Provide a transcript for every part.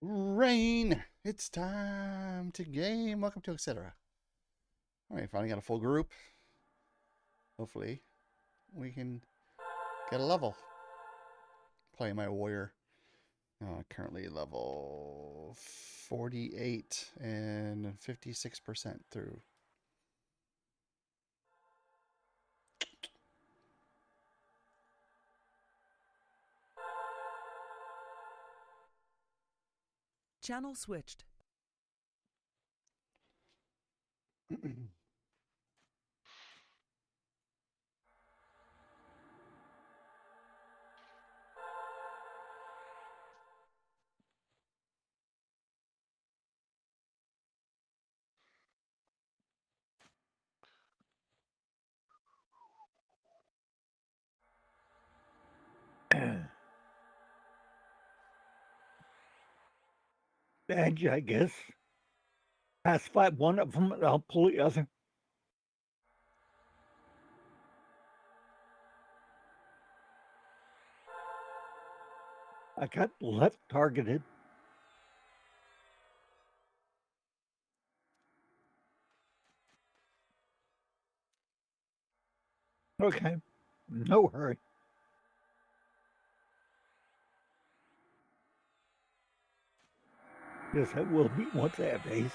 Rain, it's time to game. Welcome to etc. All right, finally got a full group. Hopefully, we can get a level. Play my warrior. Currently level 48 and 56% through. Channel switched. Badge, I guess. Pacify one of them, and I'll pull the other. I got left targeted. Okay, no hurry. Yes, I will be once I have haste.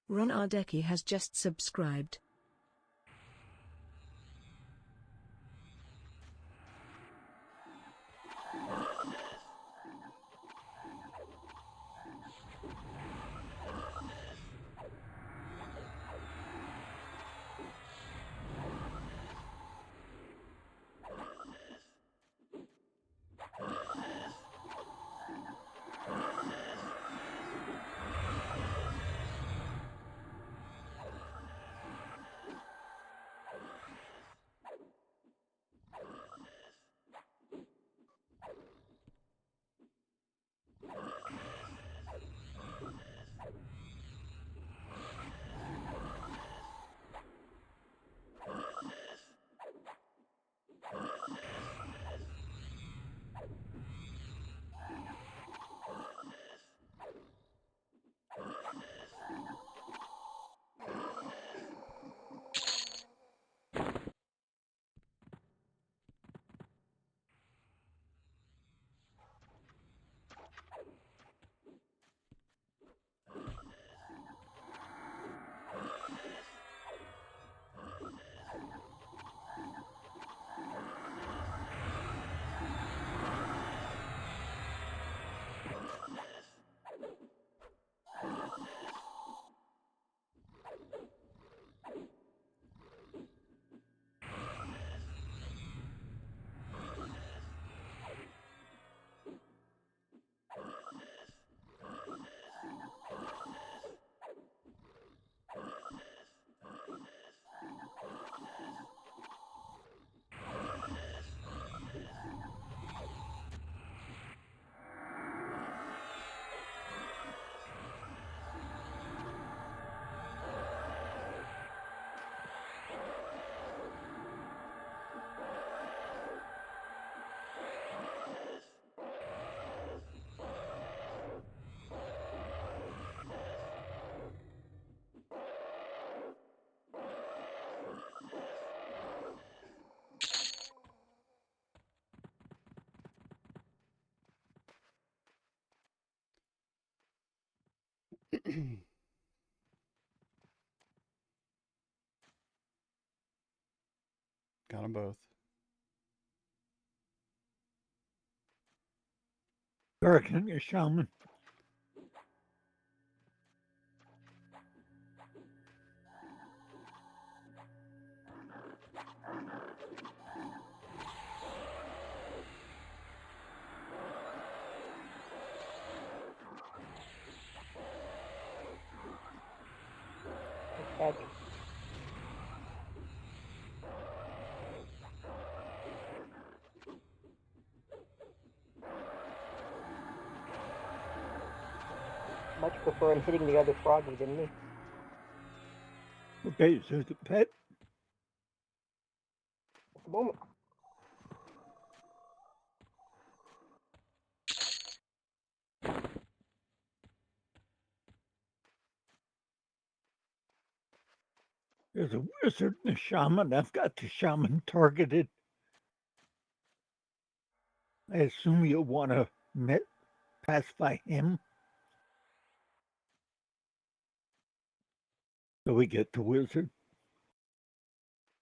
Ron Ardeki has just subscribed. Got them both. Hurricane, your shaman. Badge. Much prefer him hitting the other froggy than me. Okay, so the pet. At the moment. There's a wizard and a shaman. I've got the shaman targeted. I assume you'll want to pacify him. So we get the wizard.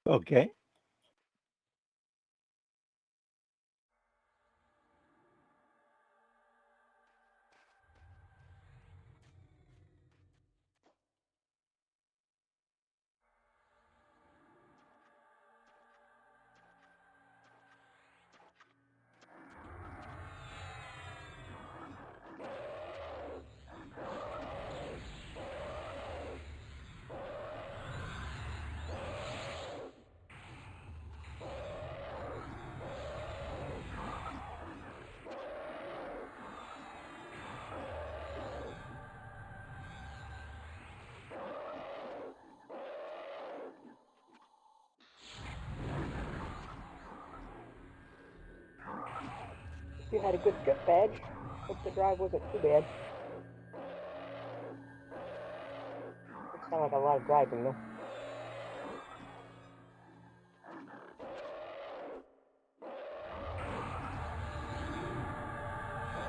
Okay. You had a good trip, Badge. Hope the drive wasn't too bad. It sounded like a lot of driving, though.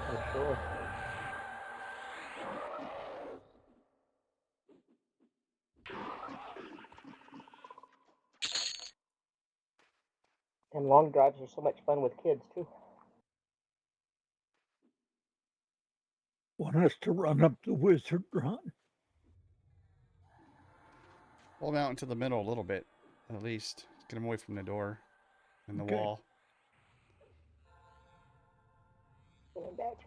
I'm sure. And long drives are so much fun with kids, too. Want us to run up the wizard, Ron? Pull him out into the middle a little bit, at least. Get him away from the door and the Okay. wall. And Badge.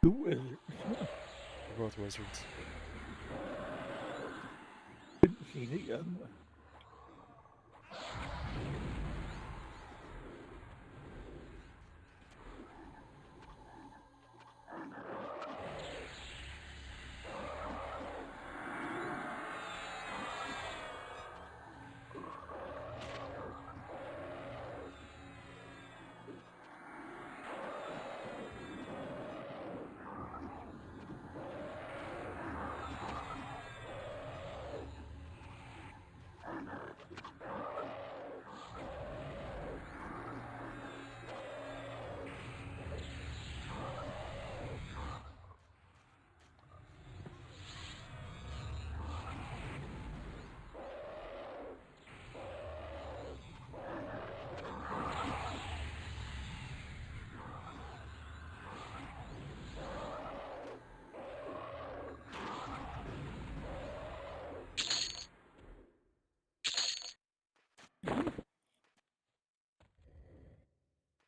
The wizard. They're both wizards. Didn't see the other one.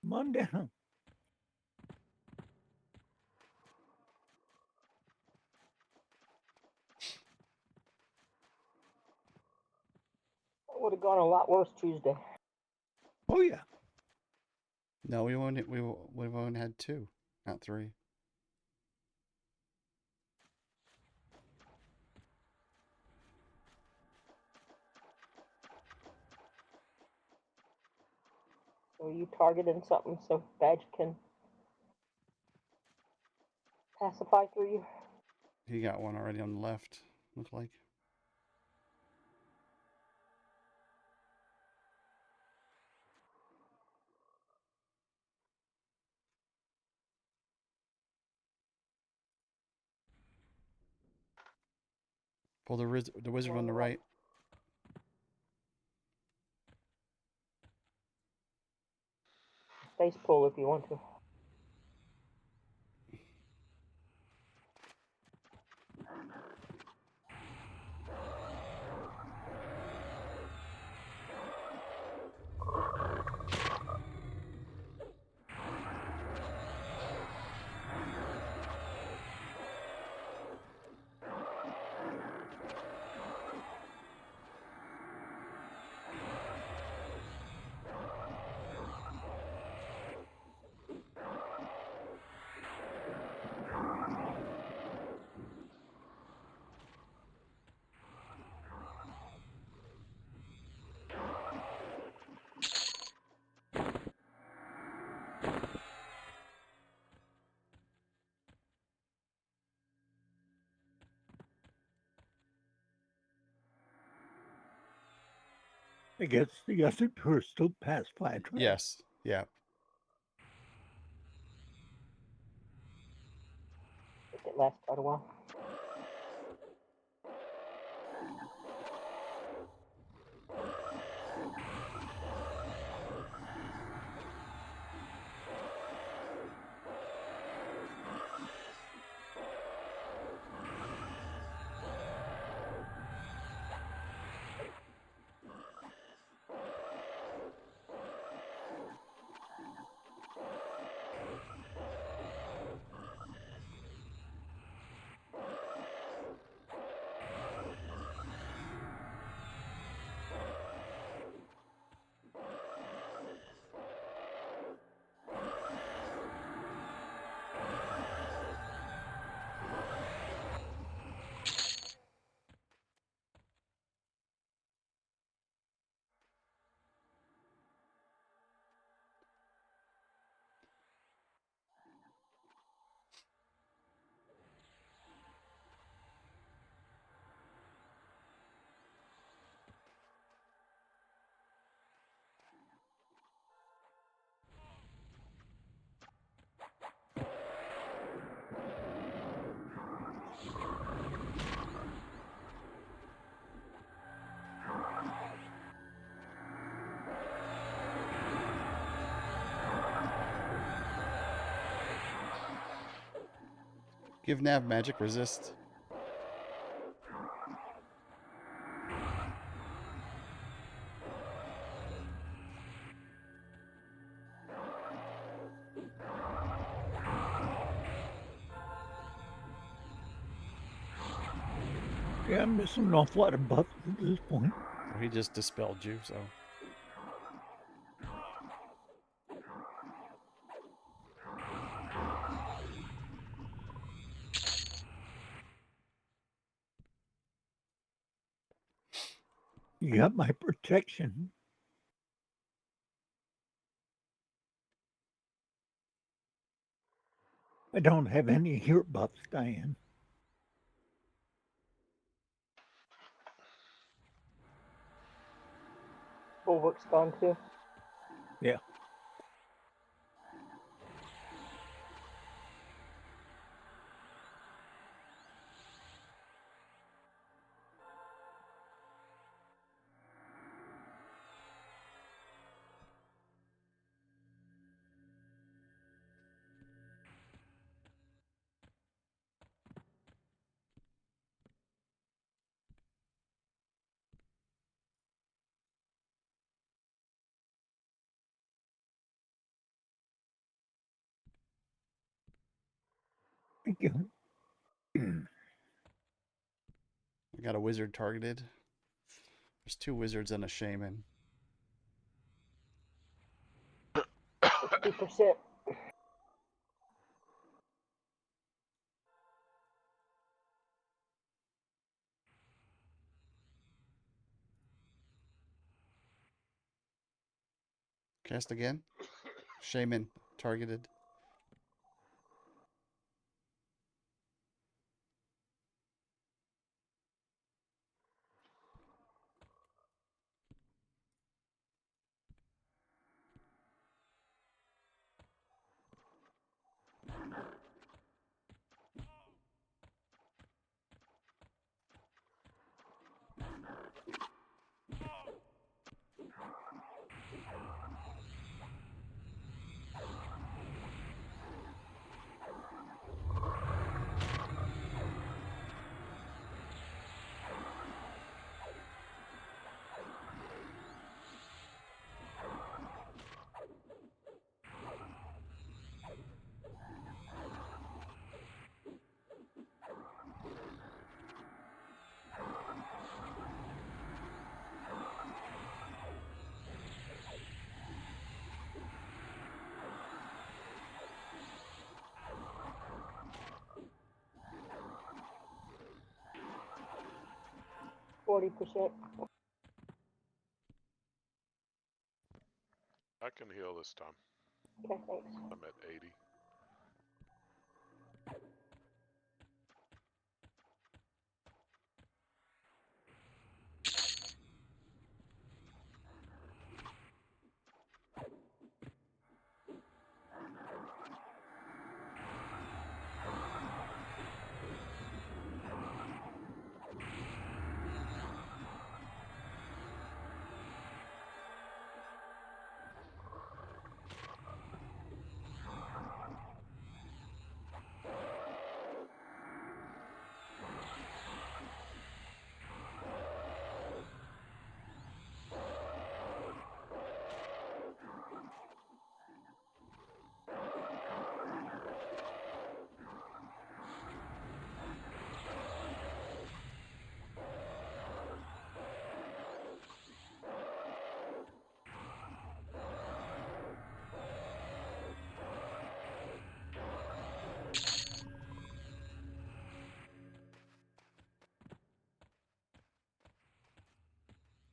Come on down. would have gone a lot worse Tuesday. Oh yeah. No, we've only had 2, not 3. So you targeting something so Badge can pacify through you? He got one already on the left, look like. Pull the wizard on the right. Space pull if you want to. I guess the other two are still pacified, right? Yes. Yeah. It lasts quite a while. Give Nav magic resist. Yeah, I'm missing an awful lot of buffs at this point. Well, he just dispelled you, so. You got my protection. I don't have any hero buffs, Diane. Bulwark's gone too. Yeah. Thank you. I got a wizard targeted. There's 2 wizards and a shaman. 50%. Cast again. Shaman targeted. Forty percent. I can heal this time. Okay, thanks. I'm at 80.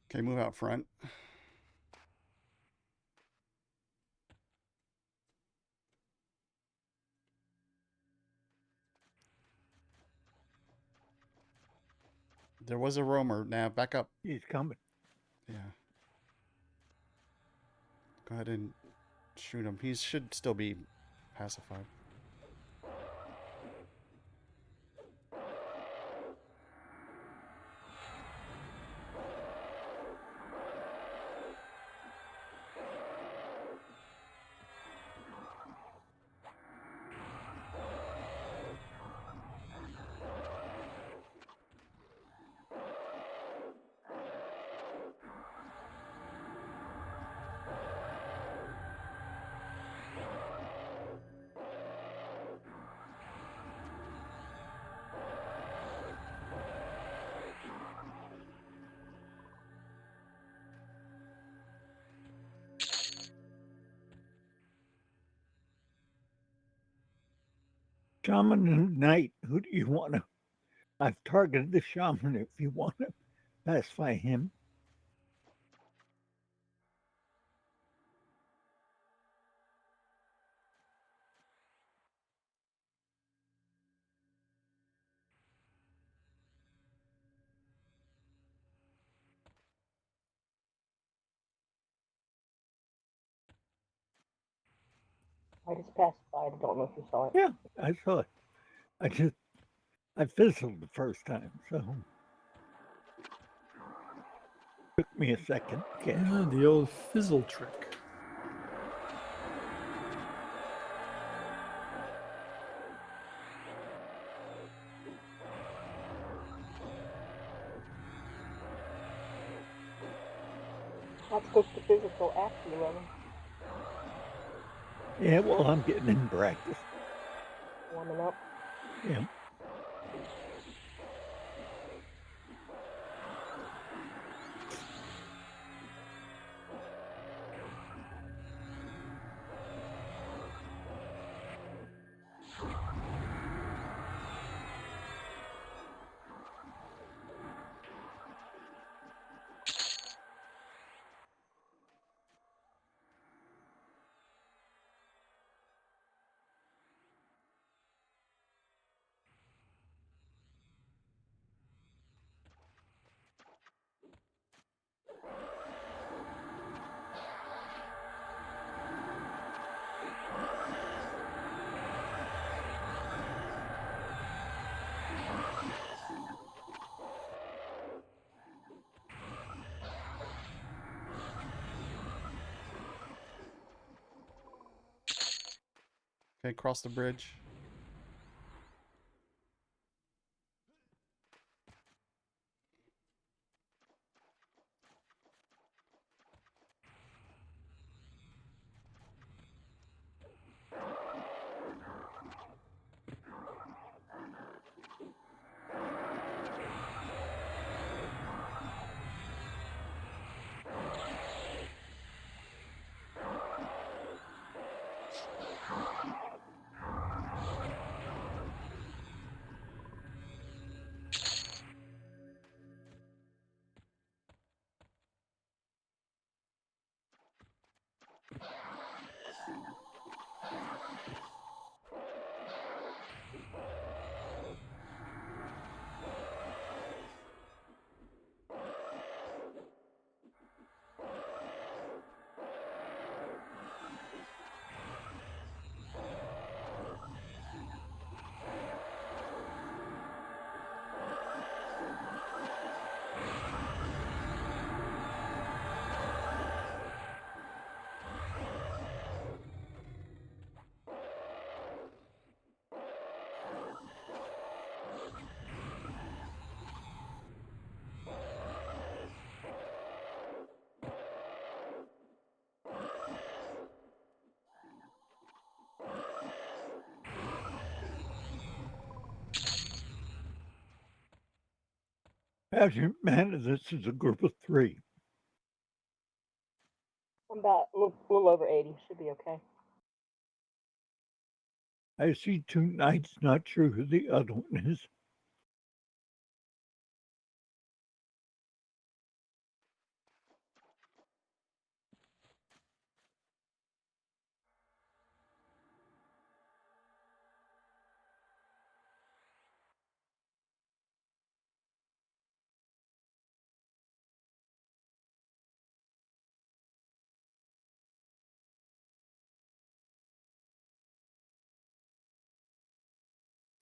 Okay, move out front. There was a roamer. Now back up. He's coming. Yeah. Go ahead and shoot him. He should still be pacified. Shaman and Knight, who do you want to? I've targeted the Shaman if you want to pacify him. I just passed by. I don't know if you saw it. Yeah, I saw it. I fizzled the first time, so took me a second. Okay. Yeah, the old fizzle trick. Not supposed to physical after 11. Yeah, well, I'm getting in practice. Warming up. Yeah. Okay, cross the bridge. Patrick, man, this is a group of 3. I'm about a little over 80. Should be okay. I see 2 knights, not sure who the other one is.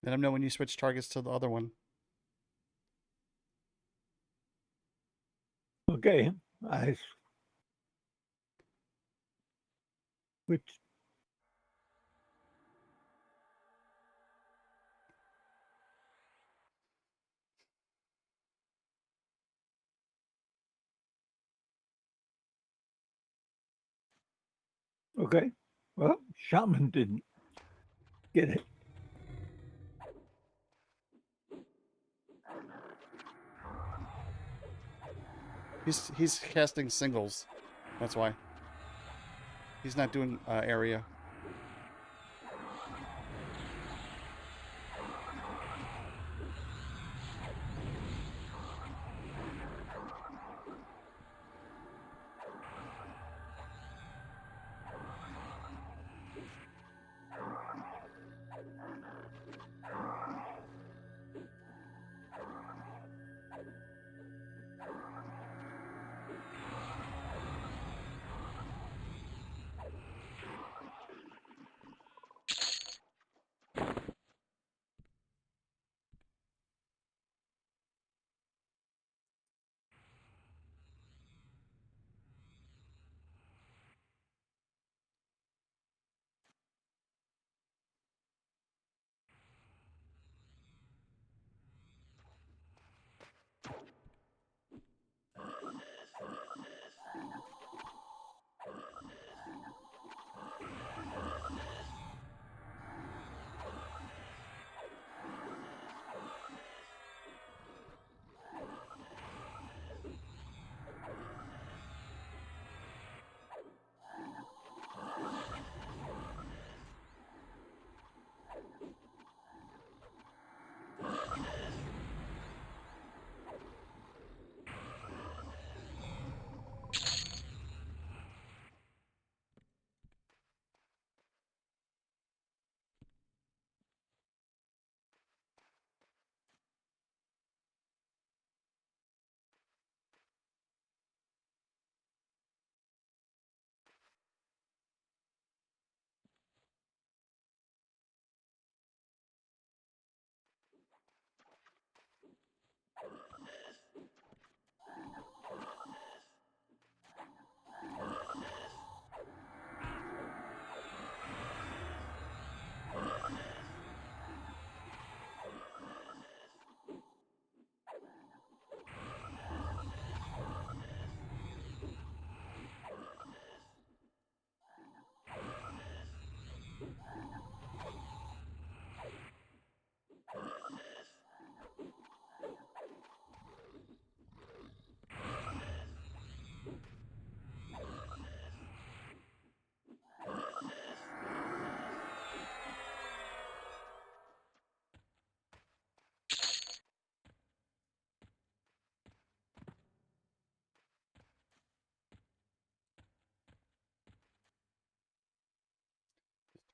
Let them know when you switch targets to the other one. Okay, I switched. Okay, well, Shaman didn't get it. He's casting singles. That's why. He's not doing area.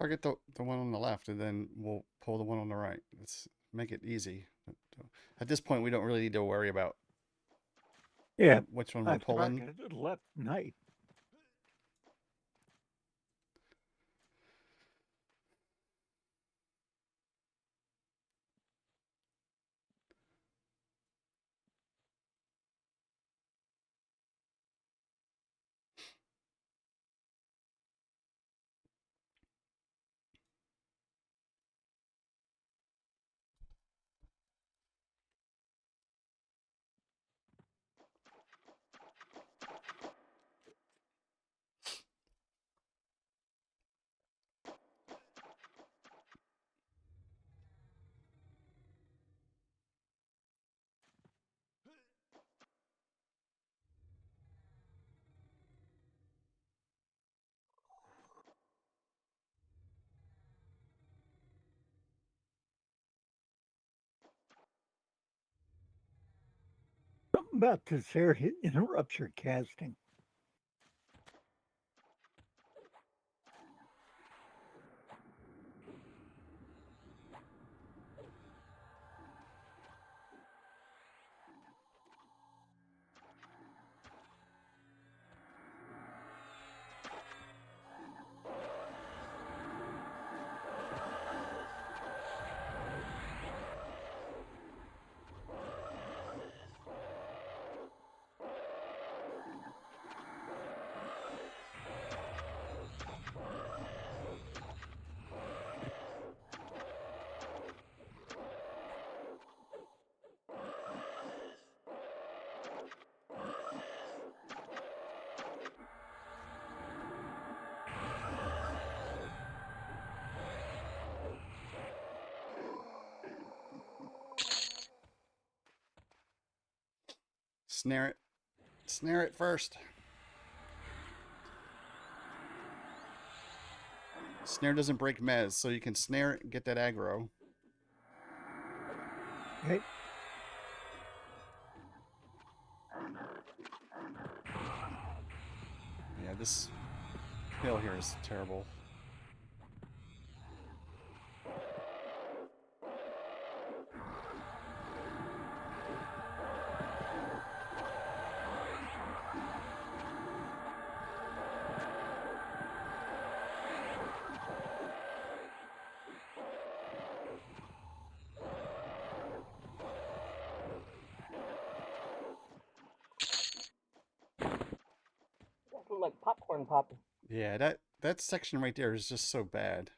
Target the one on the left, and then we'll pull the one on the right. Let's make it easy. At this point, we don't really need to worry about Yeah, which one we're I've pulling. targeted the left knight. Something about this area interrupts your casting. Snare it. Snare it first. Snare doesn't break mez, so you can snare it and get that aggro. Okay. Yeah, this kill here is terrible. That looked like popcorn popping. Yeah, that section right there is just so bad.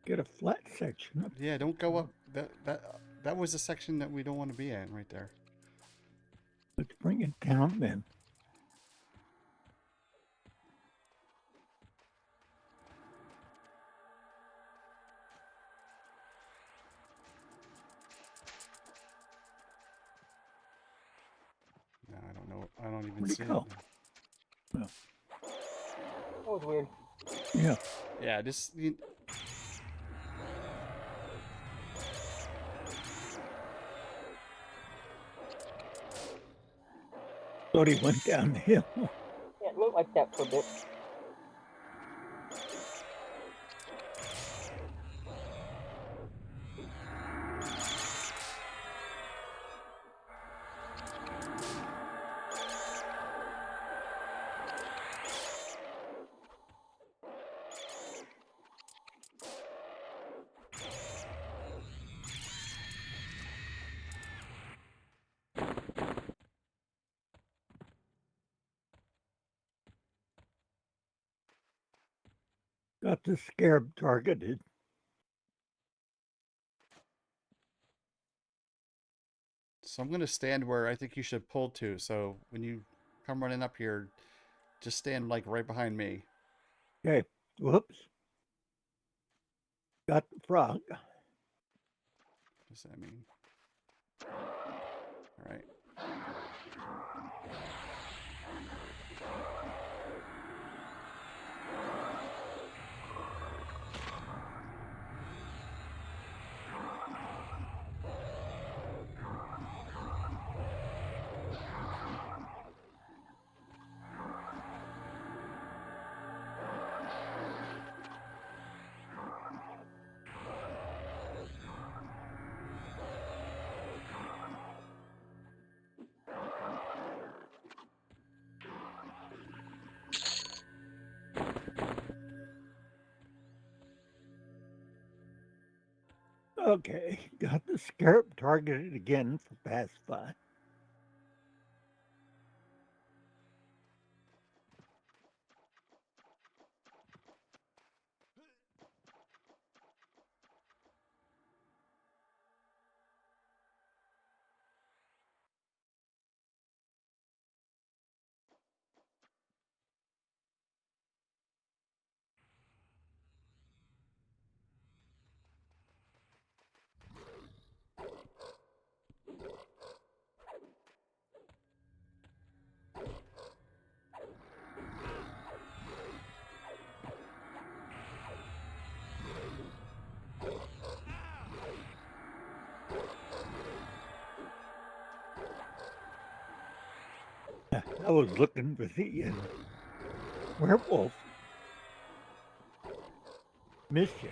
Get a flat section up. Yeah, don't go up. That was a section that we don't want to be in right there. Let's bring it down then. No, I don't know. I don't even Where'd see it go? it. That was weird. Yeah. Yeah, just Thought he went down the hill. Yeah, it looked like that for a bit. Got the scarab targeted. So I'm going to stand where I think you should pull to. So when you come running up here, just stand like right behind me. Okay. Whoops. Got the frog. What does that mean? All right. Okay, got the scarab targeted again for pacify. I was looking for the werewolf. Missed you.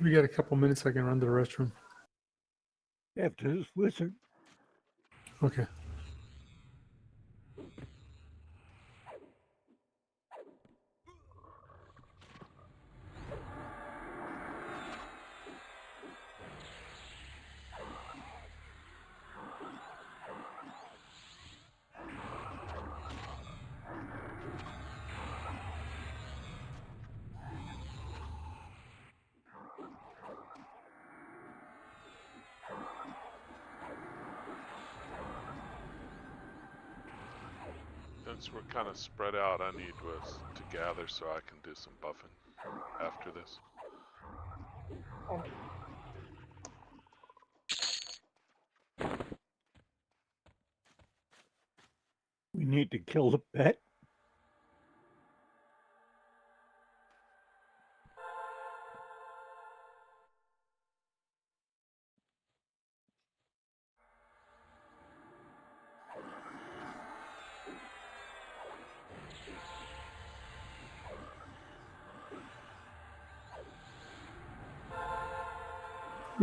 We got a couple minutes. I can run to the restroom. After this wizard. Okay. Since we're kind of spread out, I need us to gather so I can do some buffing after this. And We need to kill the pet.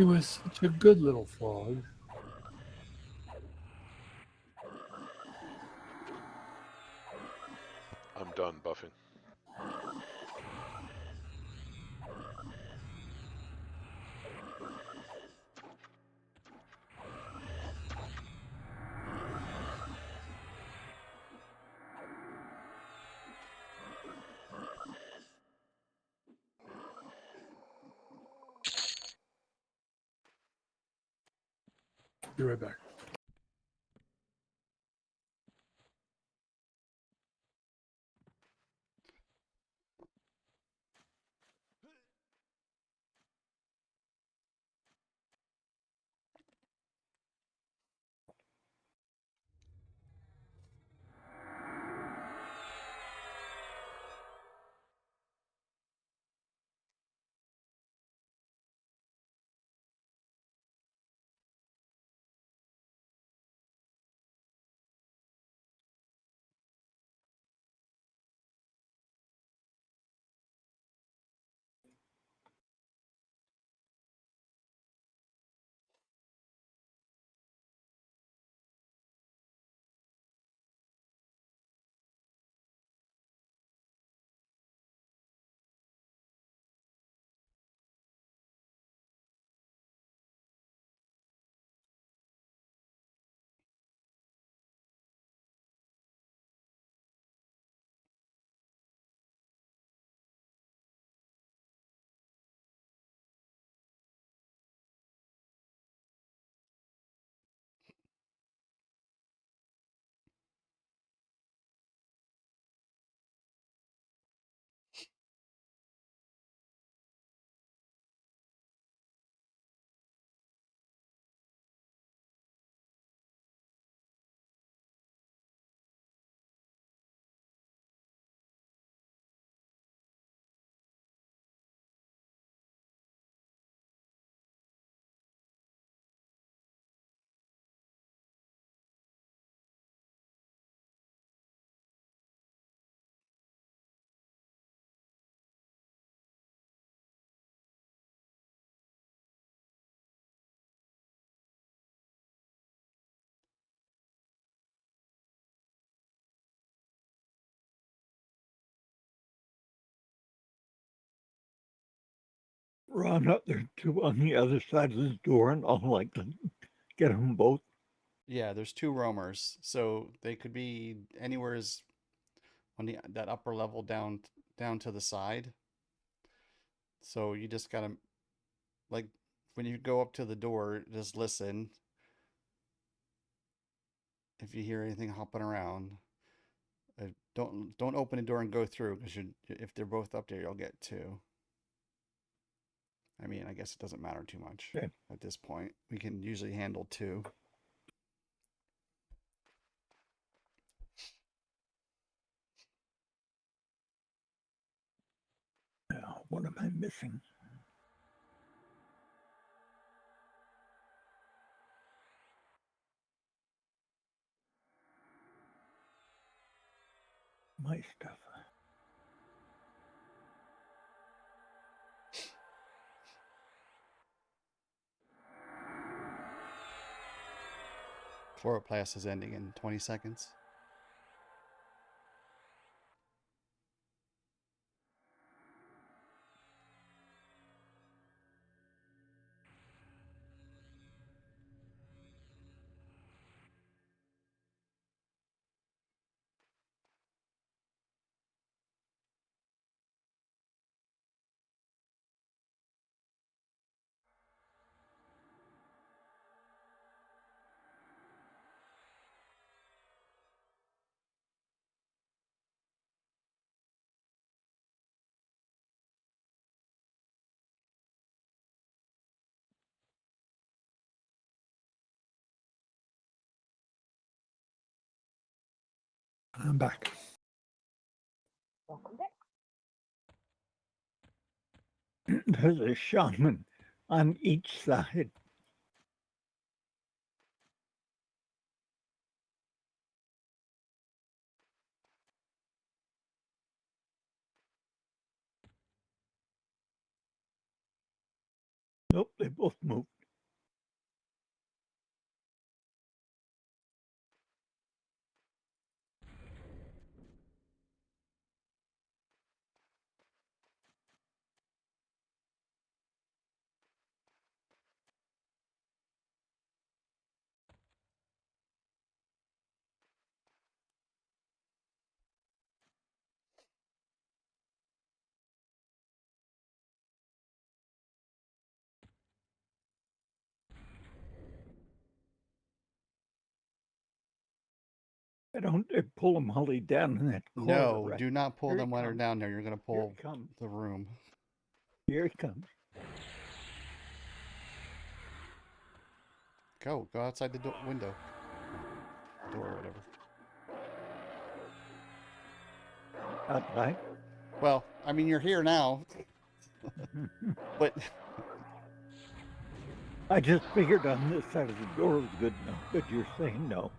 He was such a good little frog. I'm done buffing. Be right back. Run up there two on the other side of the door, and I'll like to get them both. Yeah, there's two roamers, so they could be anywhere is on that upper level down to the side. So you just gotta like when you go up to the door, just listen. If you hear anything hopping around, don't open the door and go through because if they're both up there, you'll get two. I mean, I guess it doesn't matter too much Okay. at this point. We can usually handle two. Now, what am I missing? My stuff. Chloroplast is ending in 20 seconds. I'm back. Welcome back. There's a shaman on each side. Nope, they both moved. I don't pull them Holly down in that corner. No, right? do not pull Here them he when they're comes. down there. You're going to Here pull he comes. the room. Here he comes. Go outside the window. Door or whatever. Outside. Well, I mean, you're here now. But I just figured on this side of the door was good enough, but you're saying no.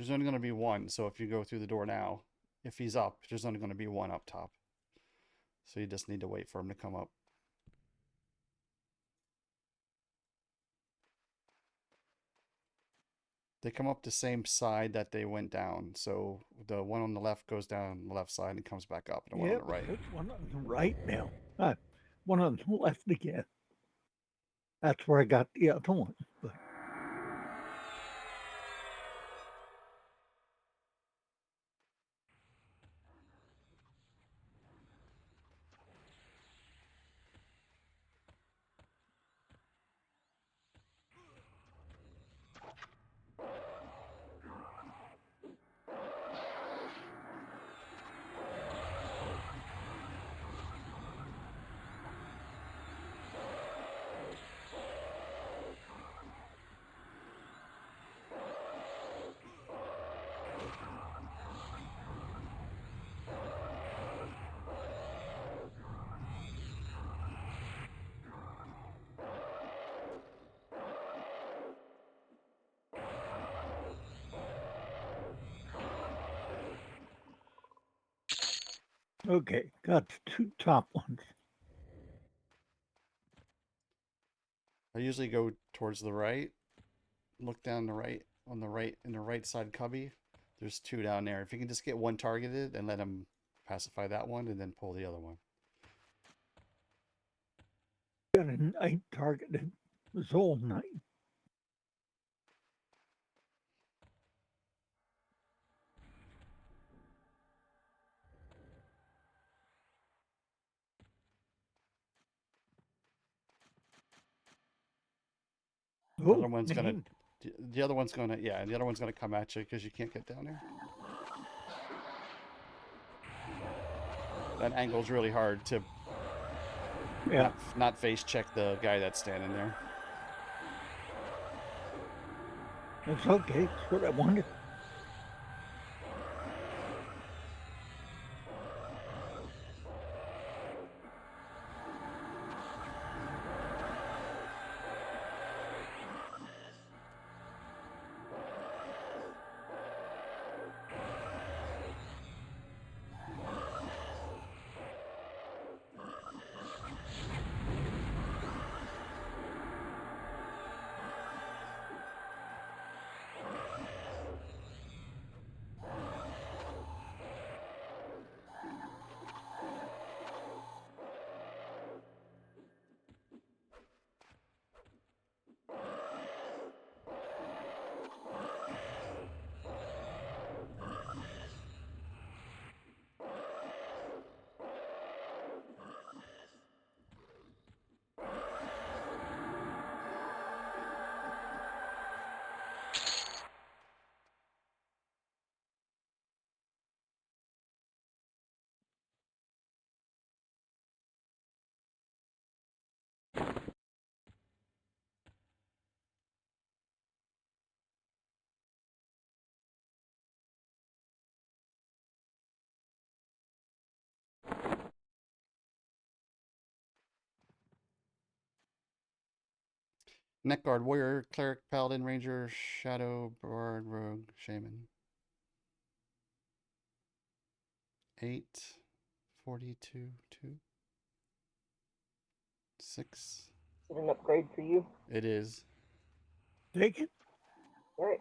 there's only going to be one. So if you go through the door now, if he's up, there's only going to be one up top. So you just need to wait for him to come up. They come up the same side that they went down. So the one on the left goes down the left side and comes back up. And the one on the right. There's one on the right now. One on the left again. That's where I got the other one. But okay, got the two top ones. I usually go towards the right. Look down the right on the right in the right side cubby. There's two down there. If you can just get one targeted and let him pacify that one and then pull the other one. Got a knight targeted. Was all night. The other one's gonna. The other one's gonna. Yeah, the other one's gonna come at you because you can't get down there. That angle's really hard to Yeah. not face check the guy that's standing there. It's okay. That's what I wanted. Neck guard, warrior, cleric, paladin, ranger, shadow, bard, rogue, shaman. 8, 42, 2, 6. Is it an upgrade for you? It is. Take it. All right.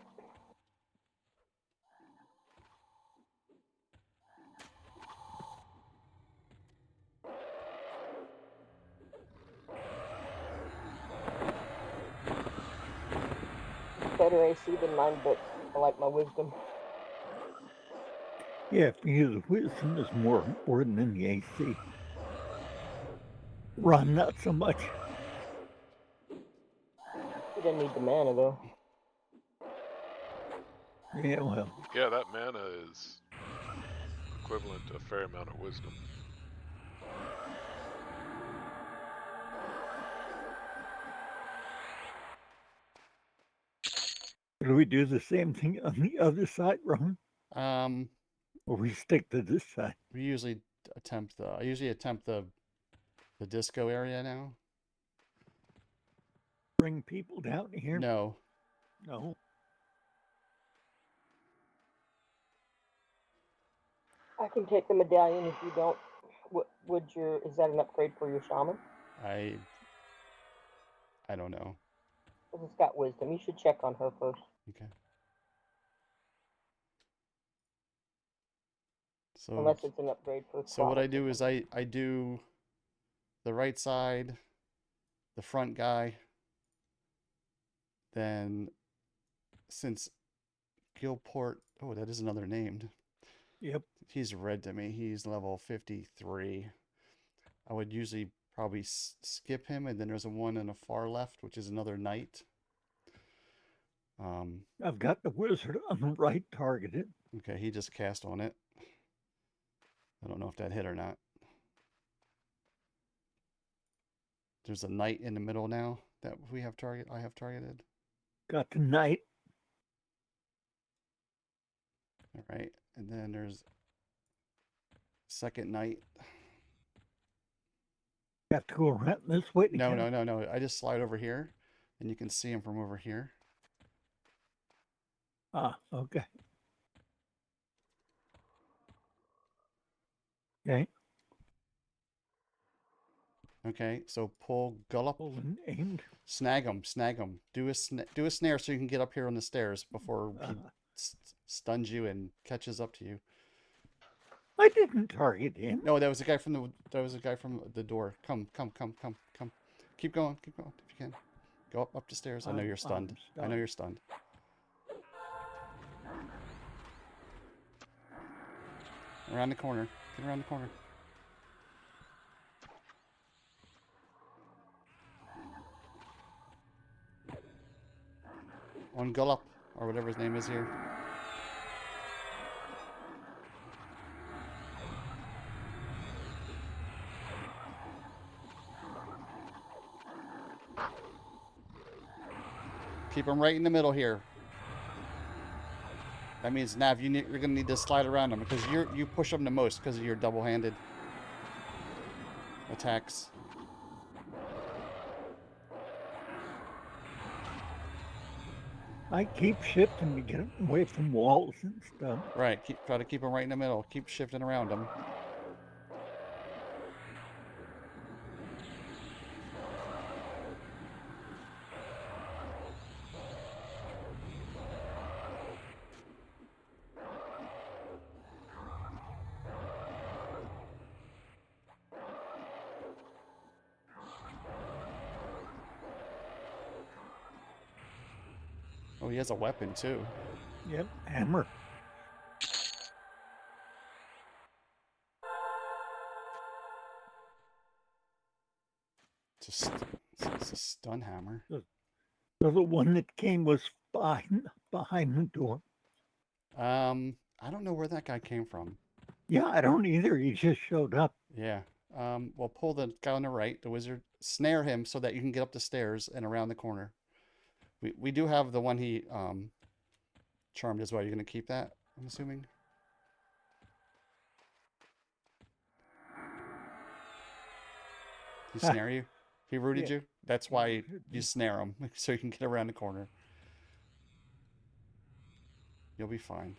Better AC than mine, but I like my wisdom. Yeah, because wisdom is more important than the AC. Run, not so much. You didn't need the mana though. Yeah, well, Yeah, that mana is equivalent to a fair amount of wisdom. do we do the same thing on the other side, Ron? Um, Or we stick to this side? we usually attempt the. I usually attempt the disco area now. Bring people down here? No, No. I can take the medallion if you don't. Would your is that an upgrade for your shaman? I don't know. 'Cause it's got wisdom. You should check on her first. Okay. So Unless it's an upgrade for. so what I Cloud. do is I do the right side, the front guy. Then since Gilport, oh, that is another name. Yep. He's red to me. He's level 53. I would usually probably skip him, and then there's a one in the far left, which is another knight. I've got the wizard on the right targeted. Okay, he just cast on it. I don't know if that hit or not. There's a knight in the middle now that we have I have targeted. Got the knight. All right, and then there's second knight. Have to go around this way. To No, get no, him. no, no. I just slide over here, and you can see him from over here. Ah, okay. Okay. Okay, so pull Gullop. Pull and aimed. Snag him, snag him. Do a snare so you can get up here on the stairs before he stuns you and catches up to you. I didn't target him. No, that was a guy from the door. Come. Keep going if you can. Go up the stairs. I know I'm you're stunned. I know stunned. you're stunned. Around the corner. Get around the corner. On Gullop, or whatever his name is here. Keep him right in the middle here. That means, Nav, you're going to need to slide around him because you push him the most because of your double-handed attacks. I keep shifting to get away from walls and stuff. Right, try to keep him right in the middle. Keep shifting around him. Oh, he has a weapon too. Yep, hammer. It's a stun hammer. So the one that came was behind the door. I don't know where that guy came from. Yeah, I don't either. He just showed up. Yeah. Well, pull the guy on the right, the wizard, snare him so that you can get up the stairs and around the corner. We do have the one he charmed as well. You're gonna keep that, I'm assuming. He snare you? He rooted Yeah. you? That's why you snare him, so you can get around the corner. You'll be fine.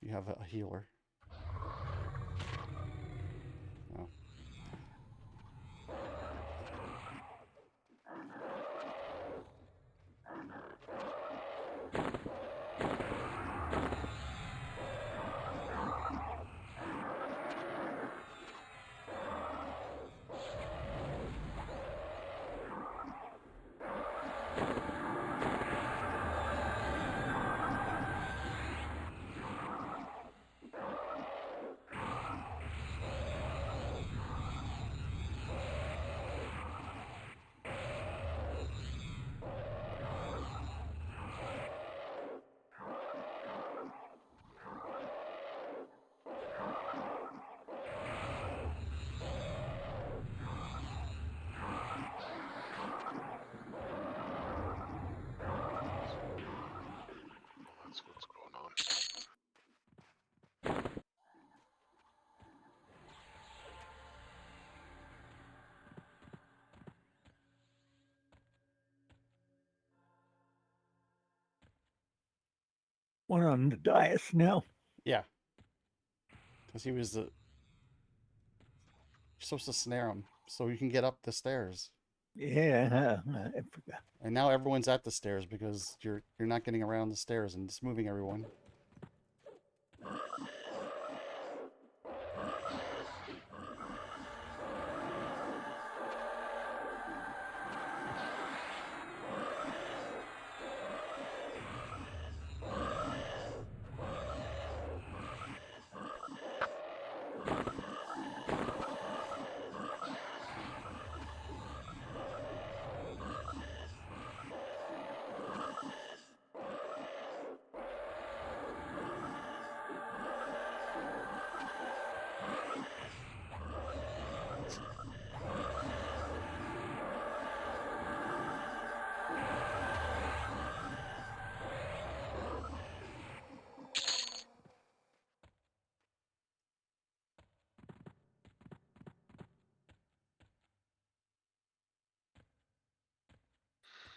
You have a healer. Oh. That's what's going on. One on the dais now. Yeah. Because he was the... You're supposed to snare him so you can get up the stairs. Yeah, I forgot. And now everyone's at the stairs because you're not getting around the stairs and just moving everyone.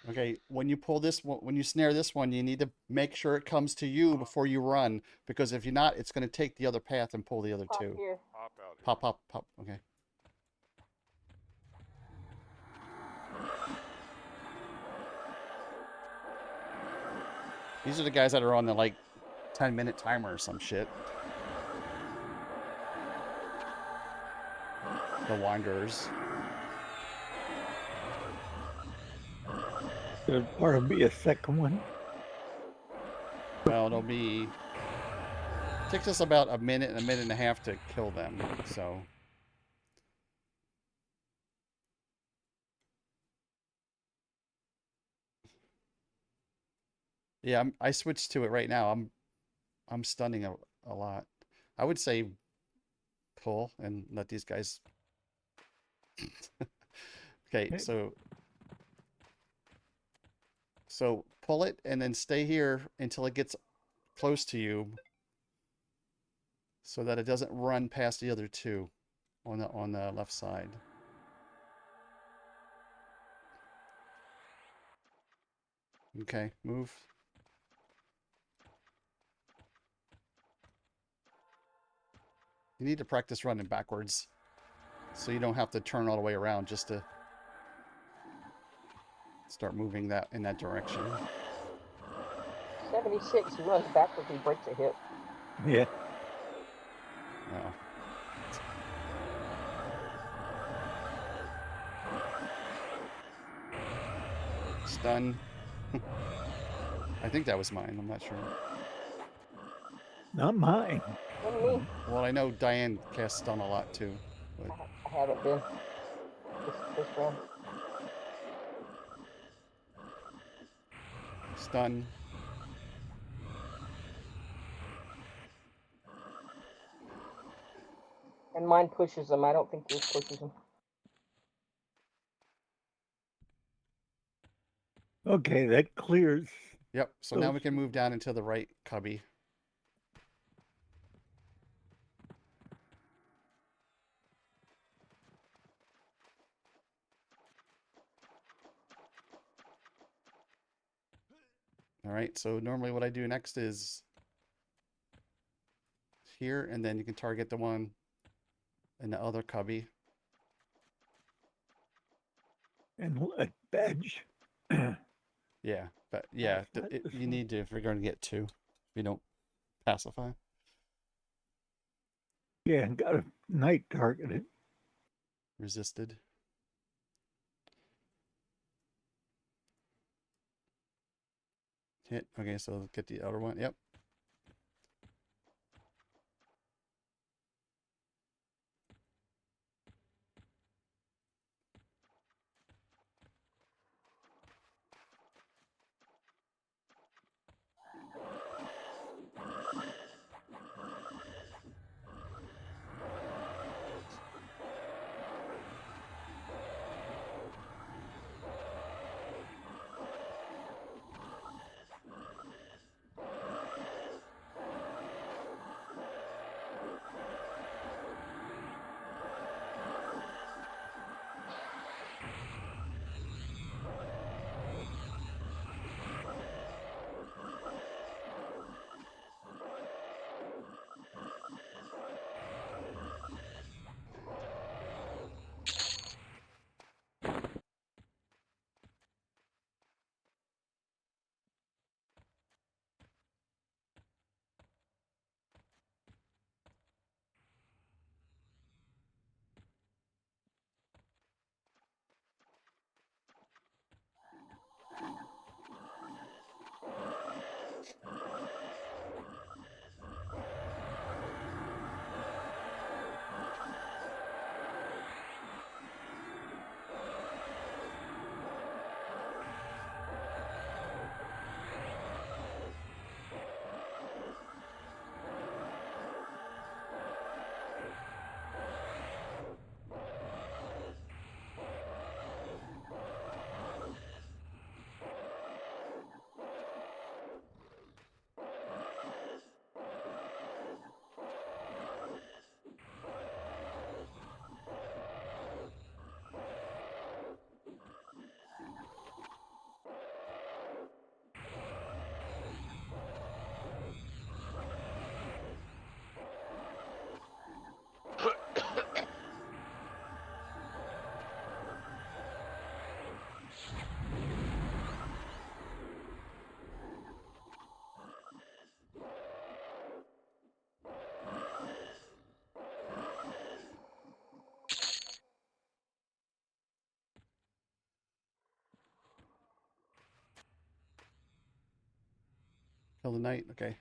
Okay, when you pull this one, when you snare this one, you need to make sure it comes to you before you run, because if you're not, it's going to take the other path and pull the other Pop two. here. Pop out here. Pop, pop, pop. Okay. These are the guys that are on the, like, 10-minute timer or some shit. The Wanderers. There'll be a second one. Well, it'll be... Takes us about a minute and a half to kill them, so... Yeah, I switched to it right now. I'm stunning a lot. I would say pull and let these guys... Okay, Okay. so pull it and then stay here until it gets close to you, so that it doesn't run past the other two on the left side. Okay, move. You need to practice running backwards, so you don't have to turn all the way around just to start moving that in that direction. 76, he runs backwards, he breaks a hip. Yeah. Wow. Stun. I think that was mine. I'm not sure. Not mine. And me, Well, I know Diane casts stun a lot too. But I haven't been this round. stun. And mine pushes him. I don't think yours pushes him. Okay, that clears. Yep. So now Those we can move down into the right cubby. All right, so normally what I do next is here, and then you can target the one in the other cubby. And let badge. Yeah, but yeah, Pacify this you one. need to if you're going to get two. If you don't pacify. Yeah, and got a knight targeted. Resisted. Hit. Okay, so get the other one. Yep. Kill the knight. Okay.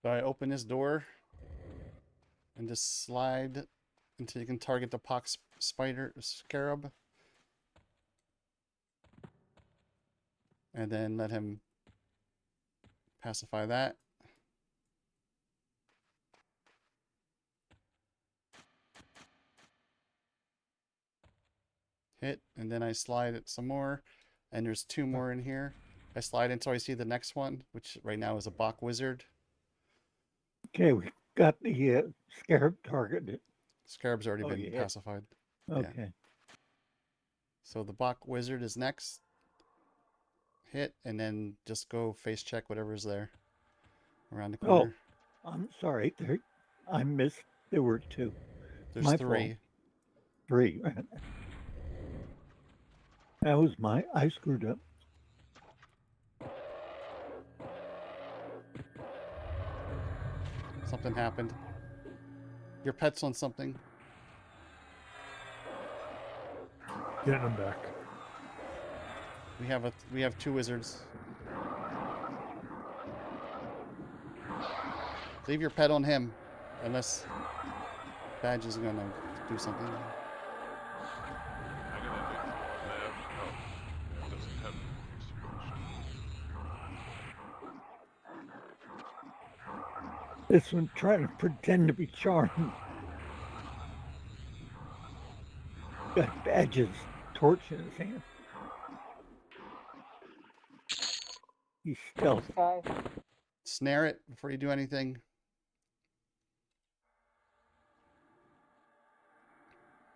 So I open this door and just slide until you can target the pox spider scarab. And then let him pacify that. Hit, and then I slide it some more. And there's two more in here. I slide until I see the next one, which right now is a Bach Wizard. Okay, we got the scarab targeted. Scarab's already Oh, been you hit. pacified. Okay. So the Bach Wizard is next. hit, and then just go face check whatever's there around the Oh, corner. I'm sorry. I missed. There were 2. There's my 3. fault. 3. That was I screwed up. Something happened. Your pet's on something. Getting them back. We have 2 wizards. Leave your pet on him, unless Badge is gonna do something. I'm gonna leave Nev. Oh, Nev doesn't have switched. This one trying to pretend to be charmed. Got Badge's torch in his hand. He's stealth. Sky. Snare it before you do anything.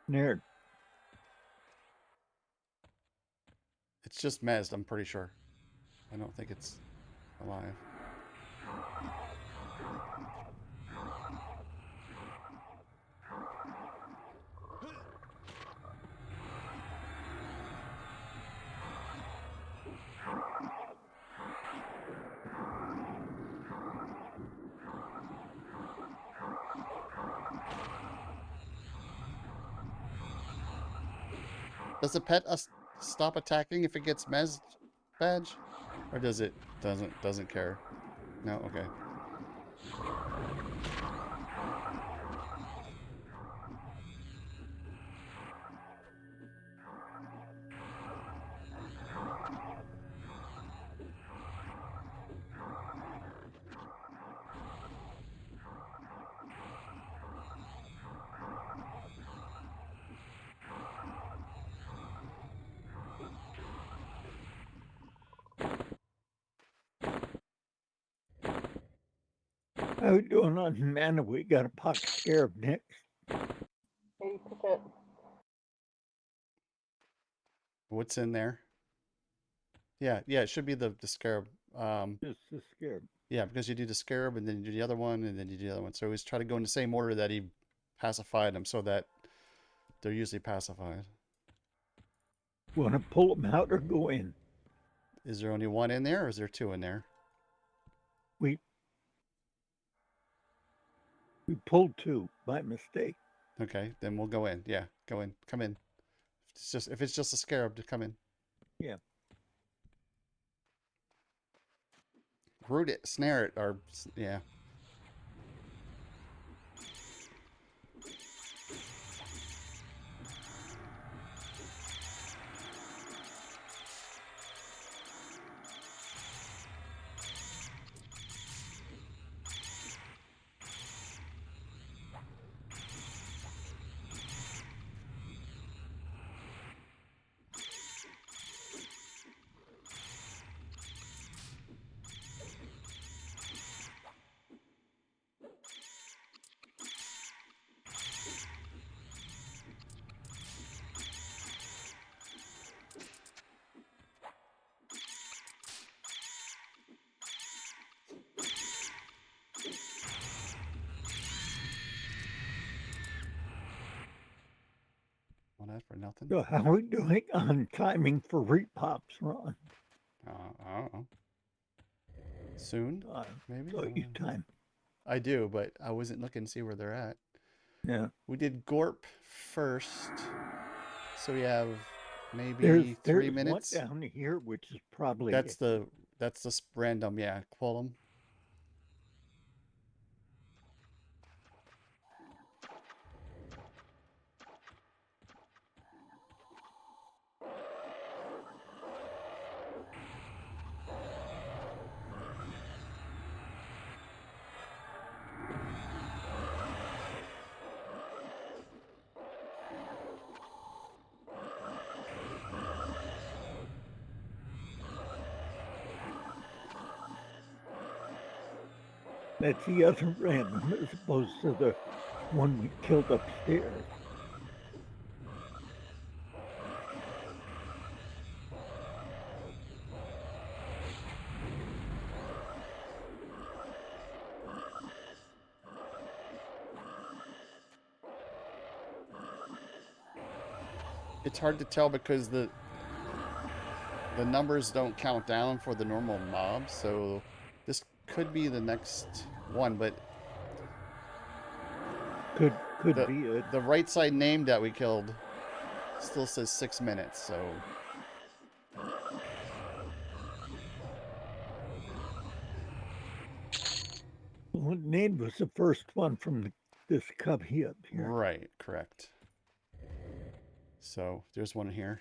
Snared. It's just mezzed, I'm pretty sure. I don't think it's alive. Does the pet stop attacking if it gets mezzed, Badge? Or does it doesn't care? No, okay. How we doing on mana? We got a pocket scarab next. 80%. What's in there? Yeah, it should be the scarab. Just the scarab. Yeah, because you do the scarab and then you do the other one and then you do the other one. So always try to go in the same order that he pacified them so that they're usually pacified. Want to pull them out or go in? Is there only 1 in there or is there 2 in there? We pulled 2 by mistake. Okay, then we'll go in. Yeah, go in. Come in. If it's just a scarab, to come in. Yeah. Root it, snare it, or yeah. Want that for nothing? So how are we doing on timing for repops, Ron? I don't know. Soon, maybe. Got you time. I do, but I wasn't looking to see where they're at. Yeah. We did Gorp first, so we have maybe There's 3 minutes. one down here, which is probably That's the random, yeah. Quillum. That's the other random as opposed to the one we killed upstairs. It's hard to tell because the numbers don't count down for the normal mobs, so this could be the next one, but Could the, be it. the right side name that we killed still says 6 minutes, so Well, Nade was the first one from this cubby up here. right, correct. So there's one here.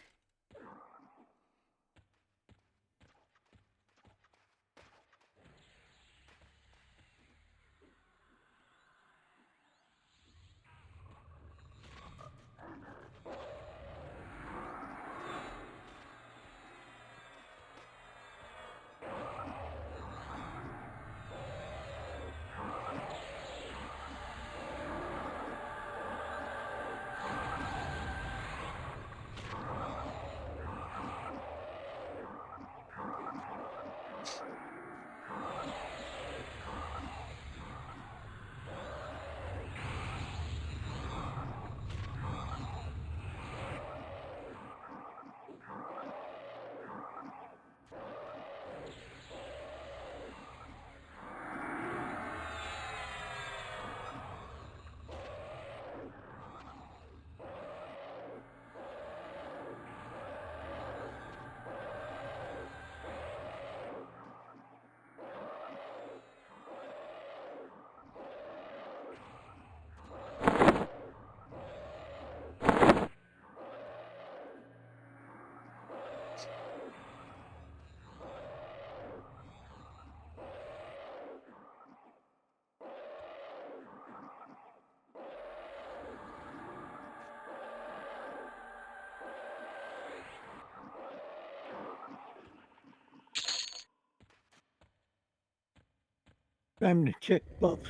Time to check buffs.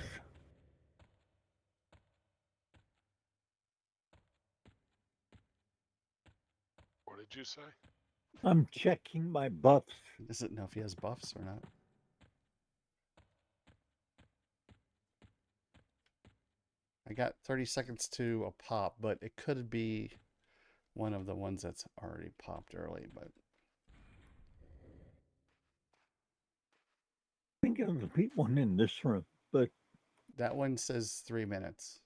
What did you say? I'm checking my buffs. Doesn't know if he has buffs or not. I got 30 seconds to a pop, but it could be one of the ones that's already popped early, but I think it'll be one in this room, but that one says 3 minutes.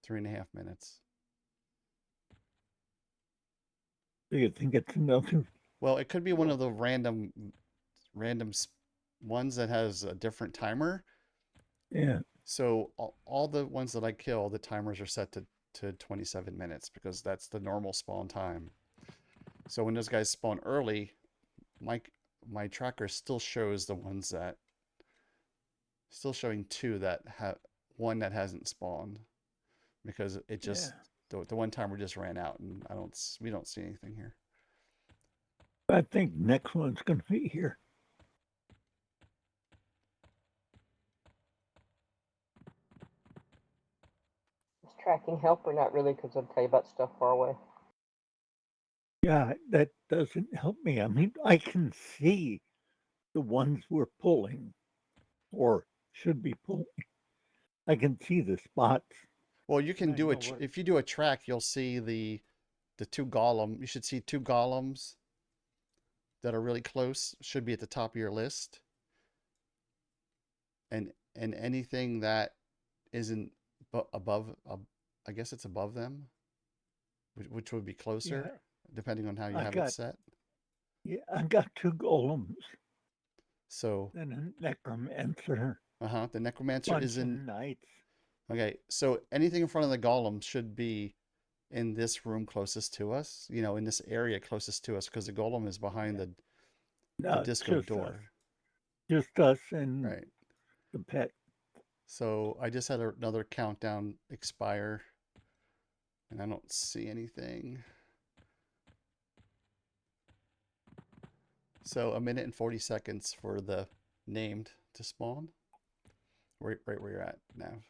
3.5 minutes. do you think it's another? Well, it could be one of the random ones that has a different timer. Yeah. So all the ones that I kill, the timers are set to 27 minutes because that's the normal spawn time. So when those guys spawn early, my tracker still shows the ones that still showing 2 that have one that hasn't spawned because it just the one timer just ran out and we don't see anything here. I think next one's gonna be here. Does tracking help or not really? Because I'll tell you about stuff far away. Yeah, that doesn't help me. I mean, I can see the ones we're pulling or should be pulling. I can see the spots. Well, you can I do know it what- if you do a track, you'll see the 2 golem. You should see 2 golems that are really close. Should be at the top of your list. And anything that isn't above, I guess it's above them, which would be closer, depending on how you have it set. Yeah, I got 2 golems So, and a necromancer. the necromancer Bunch is of in. knights. Okay, so anything in front of the golem should be in this room closest to us. You know, in this area closest to us, because the golem is behind the No, disco just door. us. Just us and Right. the pet. So I just had another countdown expire, and I don't see anything. So 1 minute and 40 seconds for the named to spawn. Right where you're at now.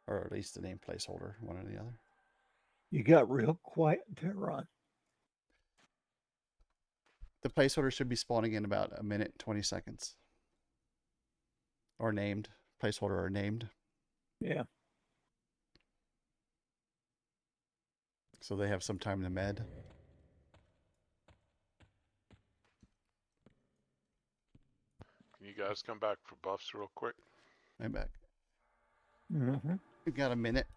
Or at least the name placeholder, one or the other. You got real quiet there, Ron. The placeholder should be spawning in about 1 minute and 20 seconds. Or named placeholder are named. Yeah. So they have some time to med. Can you guys come back for buffs real quick? I'm back. Mm-hmm. We've got a minute.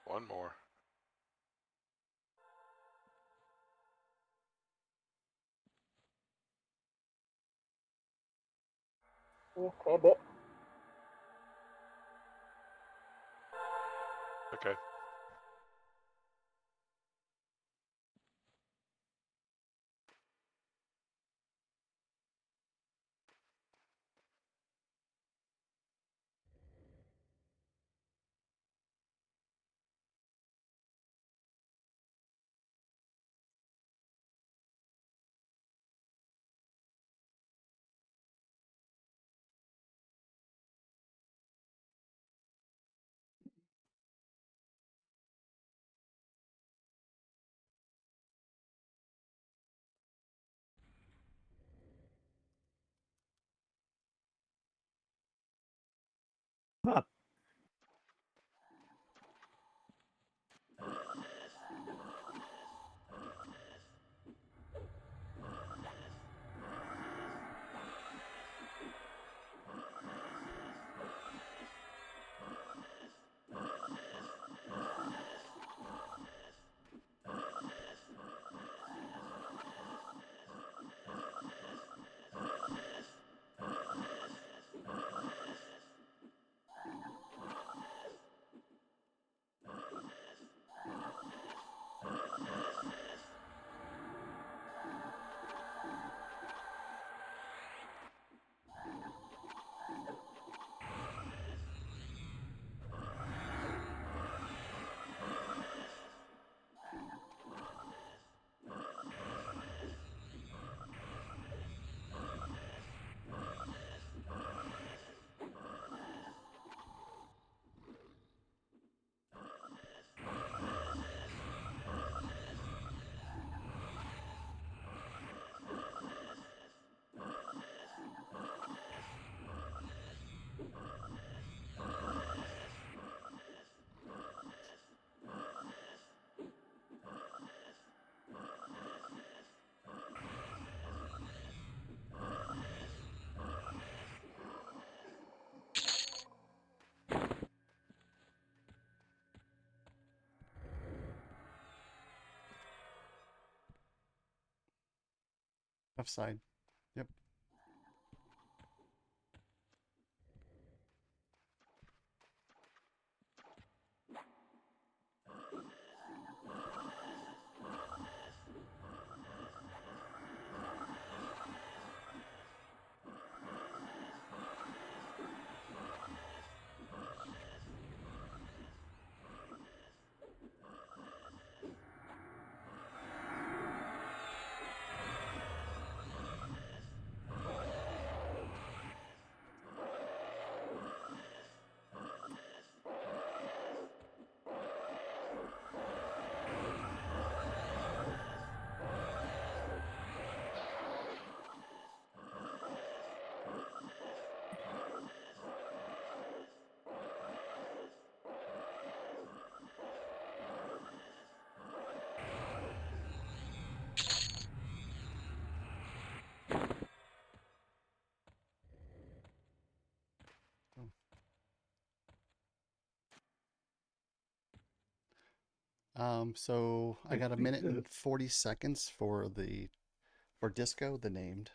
One more. Okay, a bit. Okay. Huh. Left side. Yep. So I got a think minute and 40 seconds for disco, the named.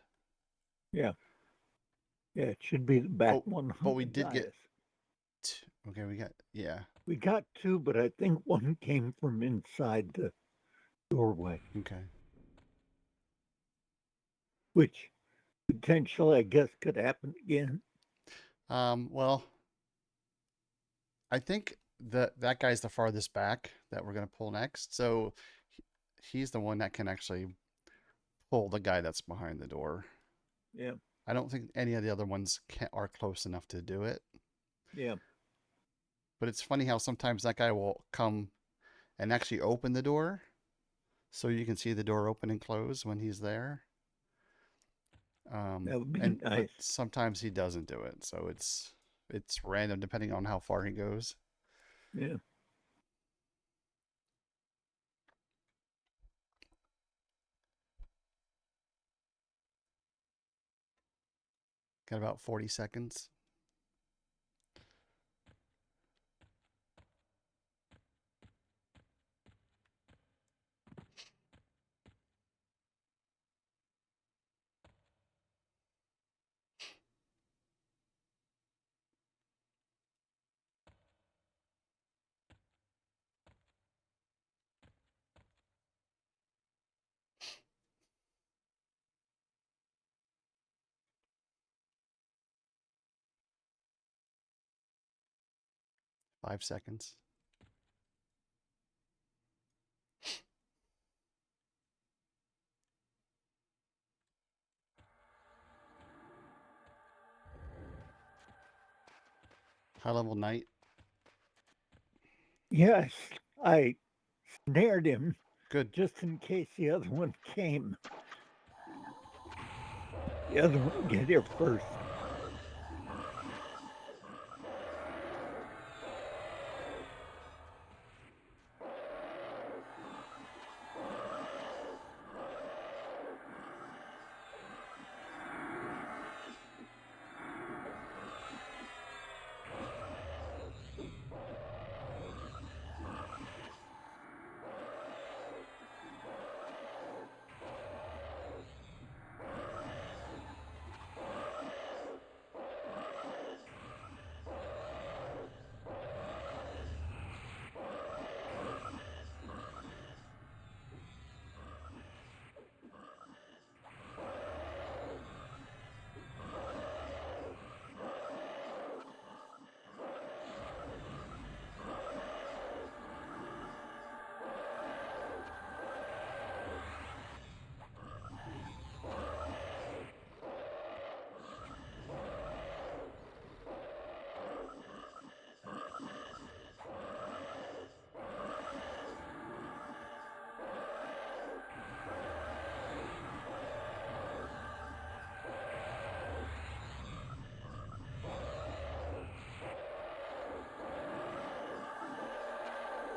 Yeah. Yeah, it should be the back But, one. but we did get okay, yeah. We got two, but I think one came from inside the doorway, Okay. which potentially I guess could happen again. Well, I think that guy's the farthest back that we're gonna pull next. So he's the one that can actually pull the guy that's behind the door. Yeah. I don't think any of the other ones are close enough to do it. Yeah. But it's funny how sometimes that guy will come and actually open the door, so you can see the door open and close when he's there. That would be But nice. sometimes he doesn't do it, so it's random depending on how far he goes. Yeah. Got about 40 seconds. Five seconds. High level knight. Yes, I snared him Good. just in case the other one came. The other one would get here first.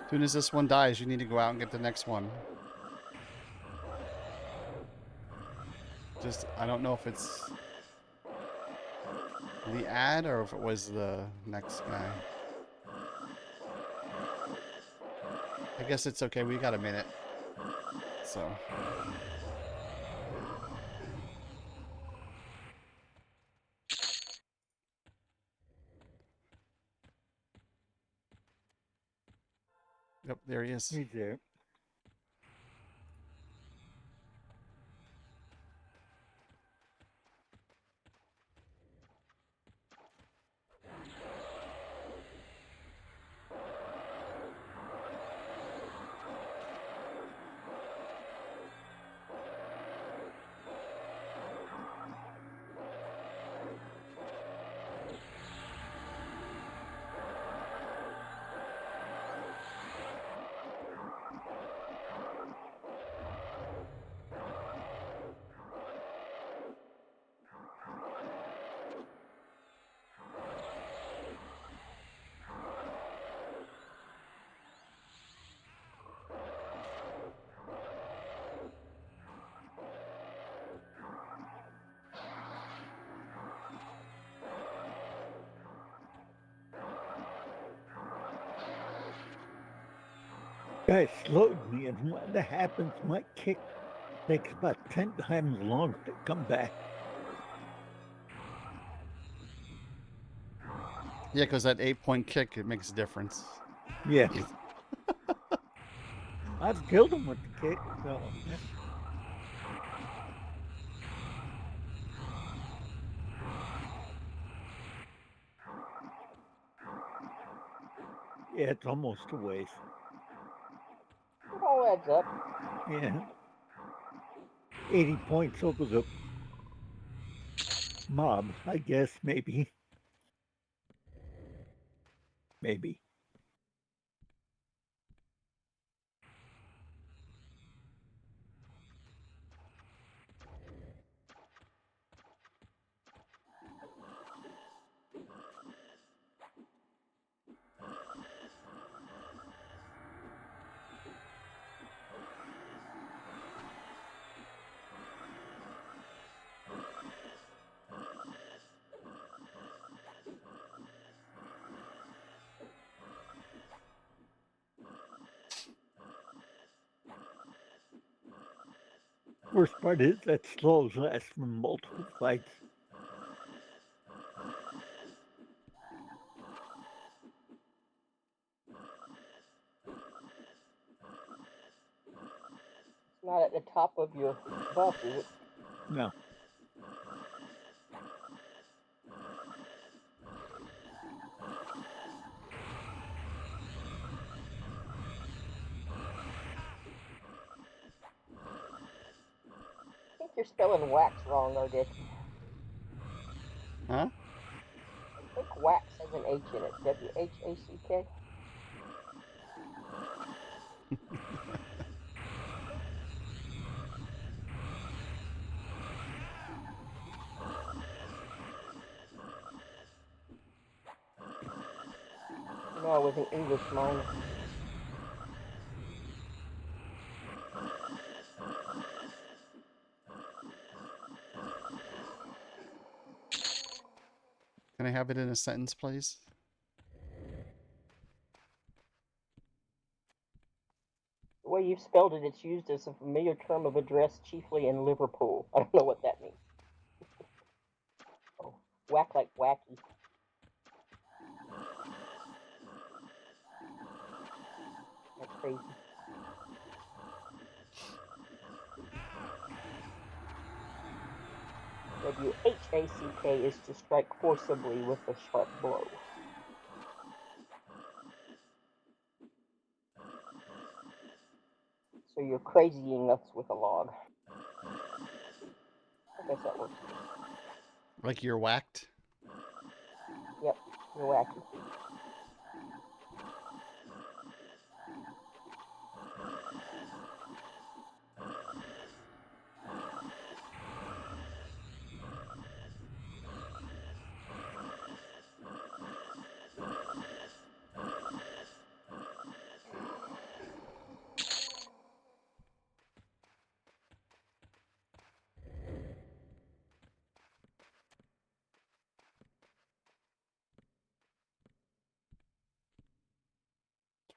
As soon as this one dies, you need to go out and get the next one. Just, I don't know if it's the ad or if it was the next guy. I guess it's okay. We got a minute. So. Yep, there he is. He's there. Guy slowed me, and when that happens, my kick takes about 10 times longer to come back. Yeah, because that 8-point kick, it makes a difference. Yeah. I've killed him with the kick, so. Yeah, it's almost a waste. It all adds up. Yeah. 80 points over the Mob, I guess, maybe. Maybe. Worst part is that slows last from multiple fights. It's not at the top of your buff, is it? No. I think you're spelling wax wrong, Ardeki. Huh? I think wax has an H in it. W-H-A-C-K. You know, I was an English minor. Can I have it in a sentence, please? The way you've spelled it, it's used as a familiar term of address, chiefly in Liverpool. I don't know what that means. Oh, whack like wacky. That's crazy. W-H-A-C-K is to strike forcibly with a sharp blow. So you're crazying us with a log. I guess that works. Like you're whacked? Yep, you're wacky.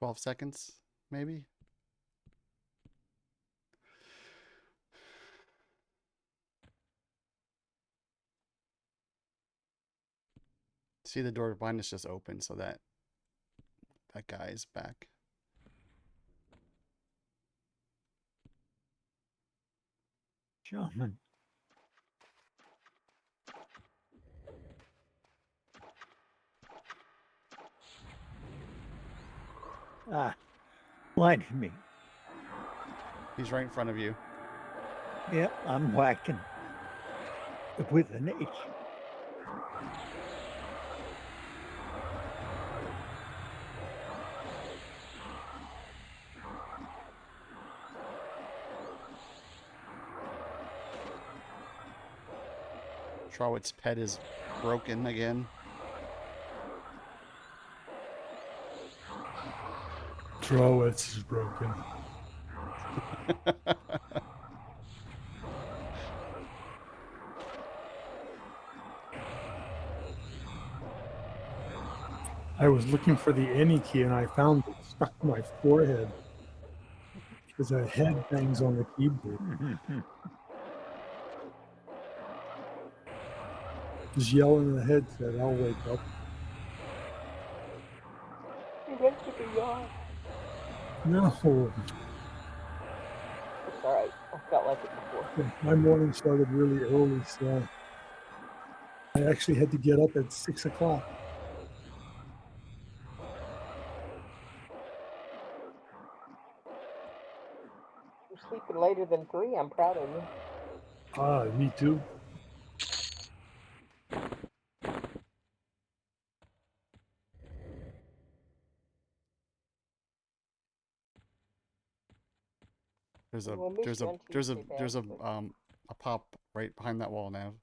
$12 seconds, maybe? See, the door behind us just opened, so that guy is back. Shaman. Ah, blinded me. He's right in front of you. Yep, I'm whacking. With an H. Trowit's pet is broken again. Drowitz is broken. I was looking for the any key and I found it stuck to my forehead because a head bangs on the keyboard. Just yelling in the headset, I'll wake up. You went to the yard. No, It's alright. I felt like it before. my morning started really early, so I actually had to get up at 6 o'clock. You're sleeping later than 3. I'm proud of you. Ah, me too. There's a We'll miss there's you a on there's a Tuesday, there's a Babs, a pop right behind that wall now.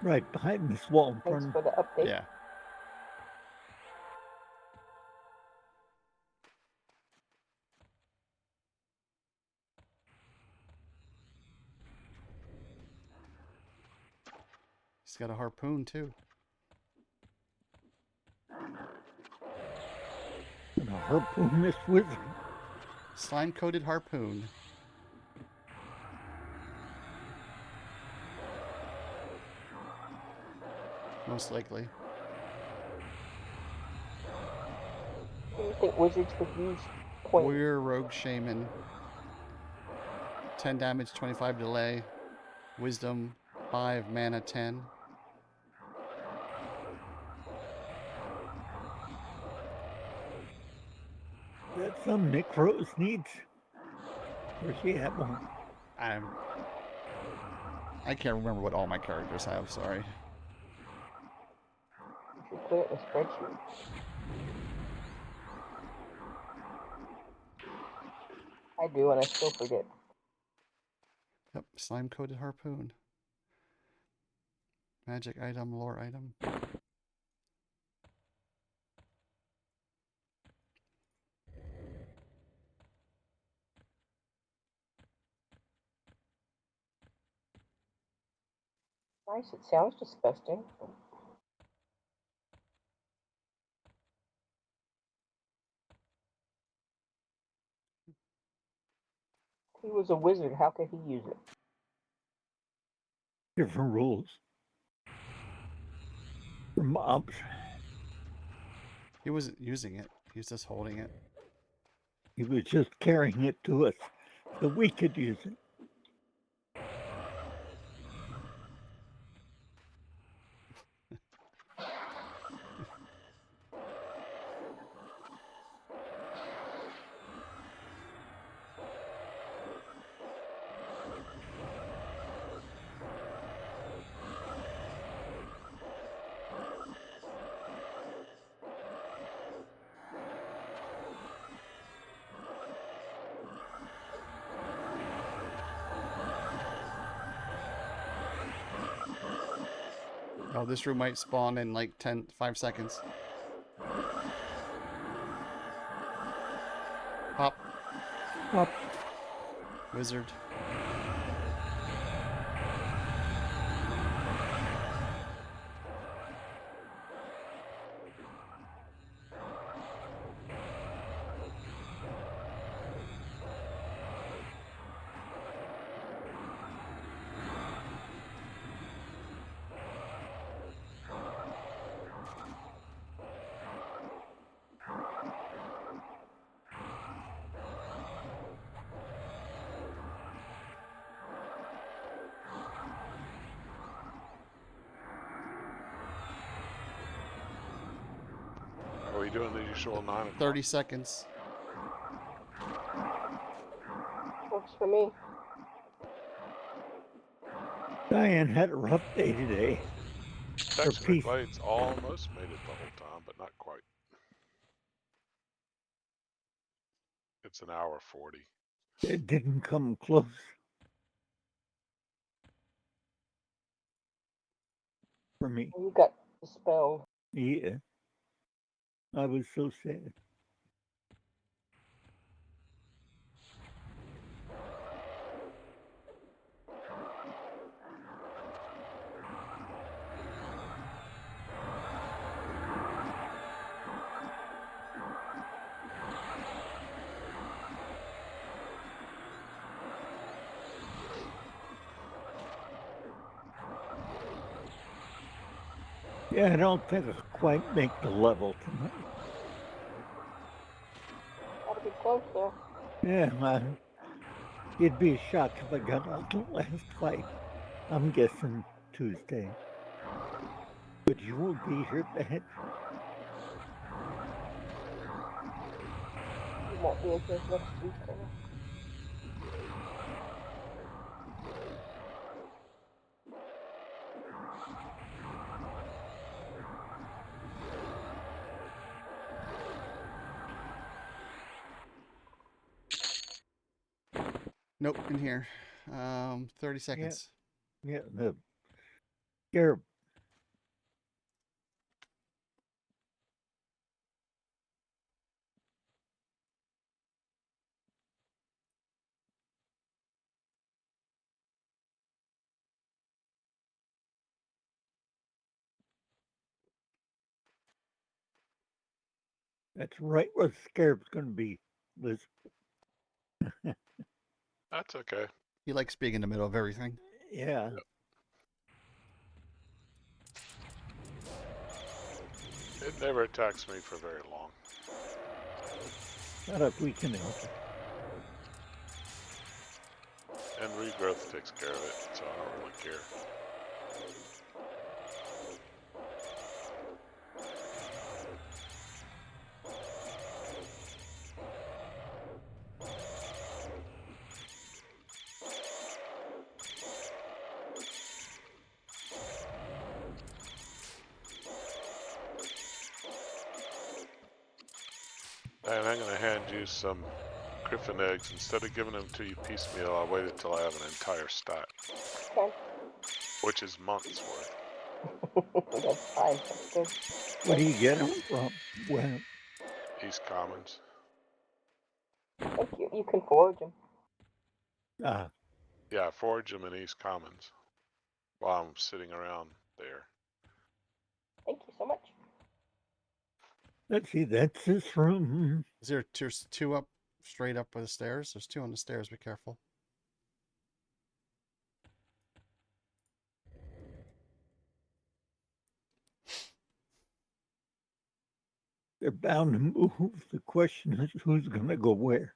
Right behind this wall in but thanks front. for the update. Yeah. He's got a harpoon too. And a harpoon this wizard. Slime coated harpoon. Most likely. Do you think wizards could use points? Warrior Rogue Shaman. 10 damage, 25 delay. Wisdom 5, mana 10. That some Nick Rose needs. Or she had one. I can't remember what all my characters have, sorry. You should put it in a spreadsheet. I do, and I still forget. Yep, slime coated harpoon. Magic item, lore item. Nice, it sounds disgusting. He was a wizard, how could he use it? Different rules. For mobs. He wasn't using it, he was just holding it. He was just carrying it to us so we could use it. Oh, this room might spawn in like 5 seconds. Pop. Up. Wizard. Are we doing the usual 9 o'clock? 30 seconds. Works for me. Diane had a rough day today. Technically, it's almost made it the whole time, but not quite. It's an hour 40. It didn't come close. For me. You got dispelled. Yeah. I was so sad. Yeah, I don't think I'll quite make the level tonight. Gotta be close though. Yeah, it'd be a shock if I got out the last fight. I'm guessing Tuesday. But you won't be here, Beth. You won't be until next Tuesday. Nope, in here. 30 seconds. Yeah, the scarab. That's right where the scarab's going to be, Liz. That's okay. He likes being in the middle of everything. Yeah. It never attacks me for very long. Not if we can help it. And regrowth takes care of it, so I don't really care. And I'm going to hand you some Griffin eggs. Instead of giving them to you piecemeal, I waited till I have an entire stack, Okay. which is months worth. That's fine. That's good. Where do you get them from? Well, East Commons. Thank you. You can forage them. Yeah, I forage them in East Commons while I'm sitting around there. Thank you so much. let's see, that's this room. Is there two up, straight up with the stairs? There's two on the stairs. Be careful. They're bound to move. The question is who's going to go where?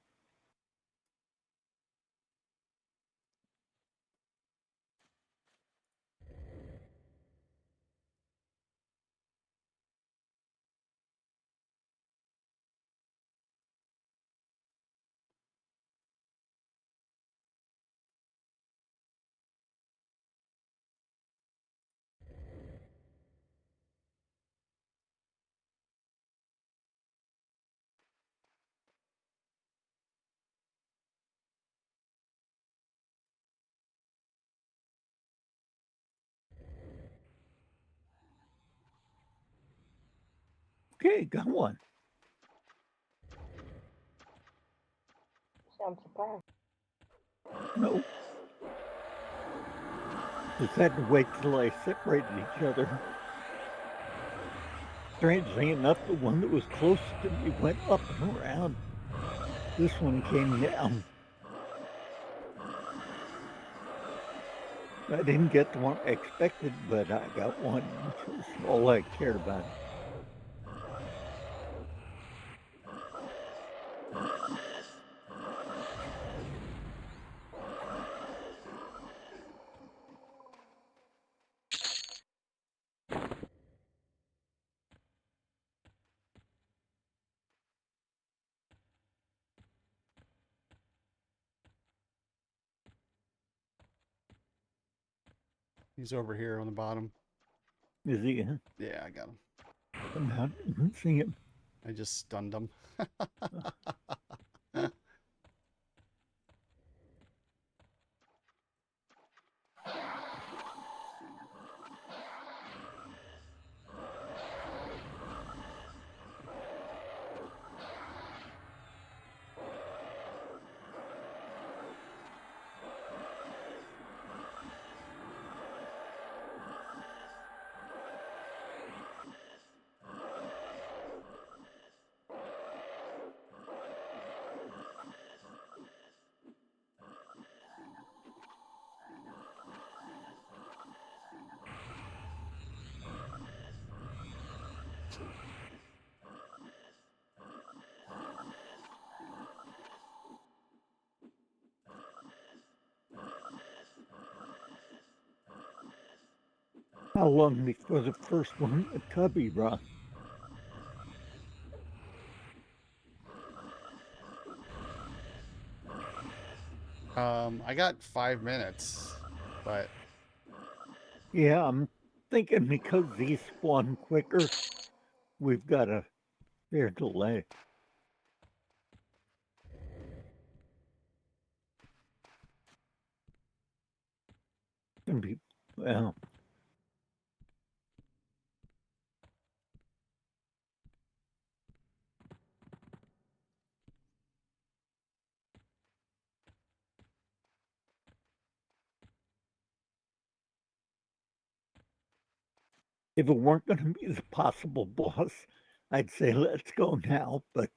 Okay, got one. Sounds surprised. No. Just had to wait till I separated each other. Strangely enough, the one that was closest to me went up and around. This one came down. I didn't get the one I expected, but I got one, which was all I cared about. He's over here on the bottom. Is he? Yeah, I got him. Come out and see him. I just stunned him. How long before the first one a cubby run? I got 5 minutes, but Yeah, I'm thinking because these spawn quicker, we've got a fair delay. can be, well, if it weren't going to be the possible boss, I'd say let's go now, but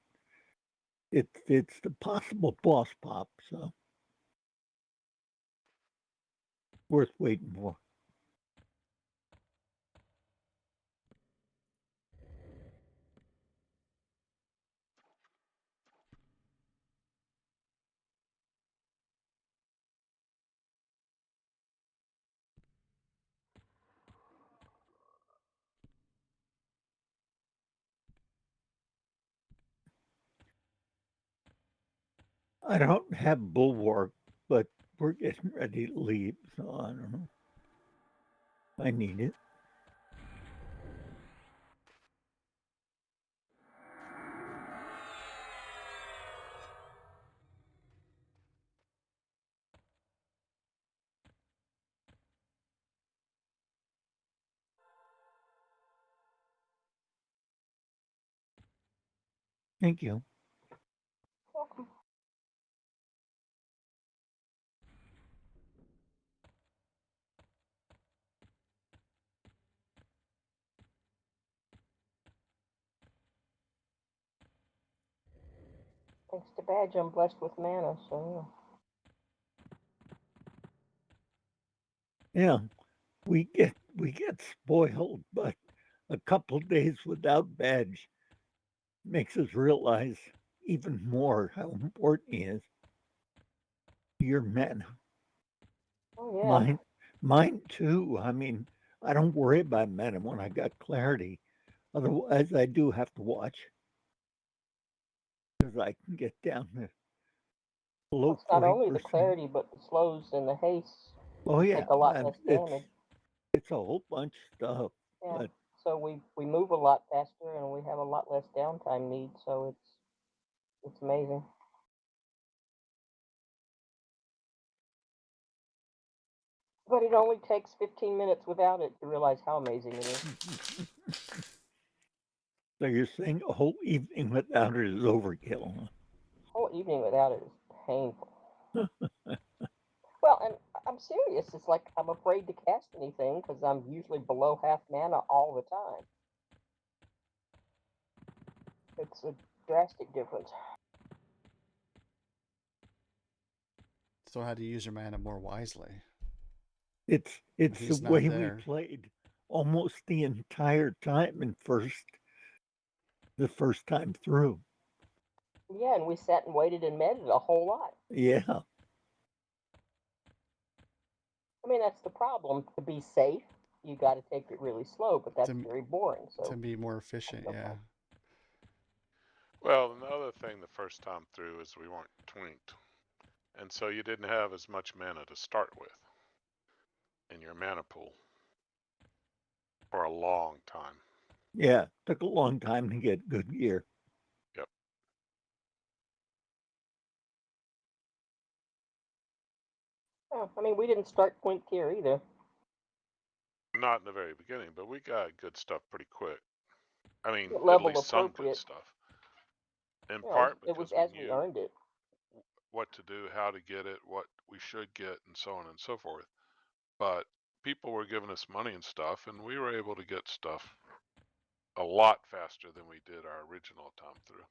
it's the possible boss pop, so worth waiting for. I don't have bulwark, but we're getting ready to leave, so I don't know. I need it. Thank you. Welcome. Thanks to Badge, I'm blessed with mana, so Yeah, we get spoiled, but a couple days without Badge makes us realize even more how important he is. Your mana. oh yeah. Mine too. I mean, I don't worry about mana when I got clarity. Otherwise, I do have to watch because I can get down to Well, below it's not 40%. only the clarity, but the slows and the haste Oh yeah, take a lot less damage. it's a whole bunch of stuff. Yeah. But So we move a lot faster and we have a lot less downtime needs, so it's amazing. But it only takes 15 minutes without it to realize how amazing it is. so you're saying a whole evening without it is overkill? Whole evening without it is painful. Well, and I'm serious. It's like I'm afraid to cast anything because I'm usually below half mana all the time. It's a drastic difference. So how do you use your mana more wisely? It's If the he's not way we there. played almost the entire time in the first time through. Yeah, and we sat and waited and met it a whole lot. Yeah, I mean, that's the problem. To be safe, you got to take it really slow, but that's To, very boring. to So be more efficient, that's no yeah. fun. Well, another thing the first time through is we weren't twinked. And so you didn't have as much mana to start with in your mana pool for a long time. yeah. Took a long time to get good gear. Yep. Yeah, I mean, we didn't start twink here either. Not in the very beginning, but we got good stuff pretty quick. I mean, at Level least some good appropriate. stuff. In Yeah, part it was because we as we knew earned it. what to do, how to get it, what we should get, and so on and so forth. But people were giving us money and stuff, and we were able to get stuff a lot faster than we did our original time through.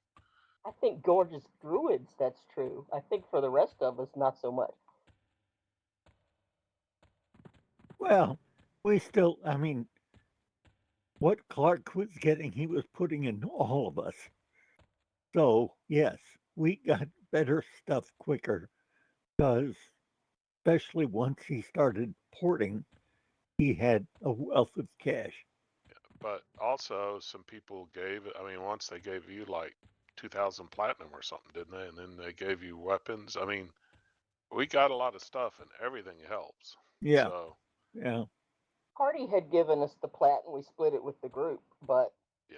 I think gorgeous druids, that's true. I think for the rest of us, not so much. Well, we still, I mean, what Clark was getting, he was putting in all of us. So, yes, we got better stuff quicker because, especially once he started porting, he had a wealth of cash. But also, some people gave, I mean, once they gave you like 2,000 platinum or something, didn't they? And then they gave you weapons. I mean, we got a lot of stuff and everything helps. Yeah, So, yeah. Hardy had given us the plat and we split it with the group, but yeah.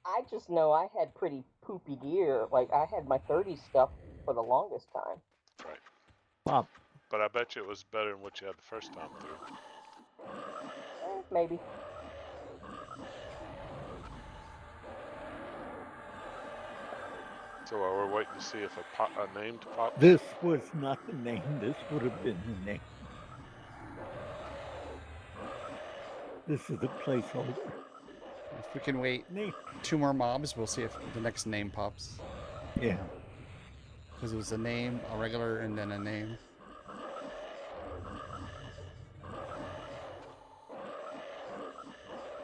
I just know I had pretty poopy gear. Like I had my 30 stuff for the longest time. Right. Pop. But I bet you it was better than what you had the first time through. Maybe. So we're waiting to see if a name pops. This was not the name. This would have been the name. This is a placeholder. If we can wait Name. 2 more mobs, we'll see if the next name pops. Yeah. Because it was a name, a regular, and then a name.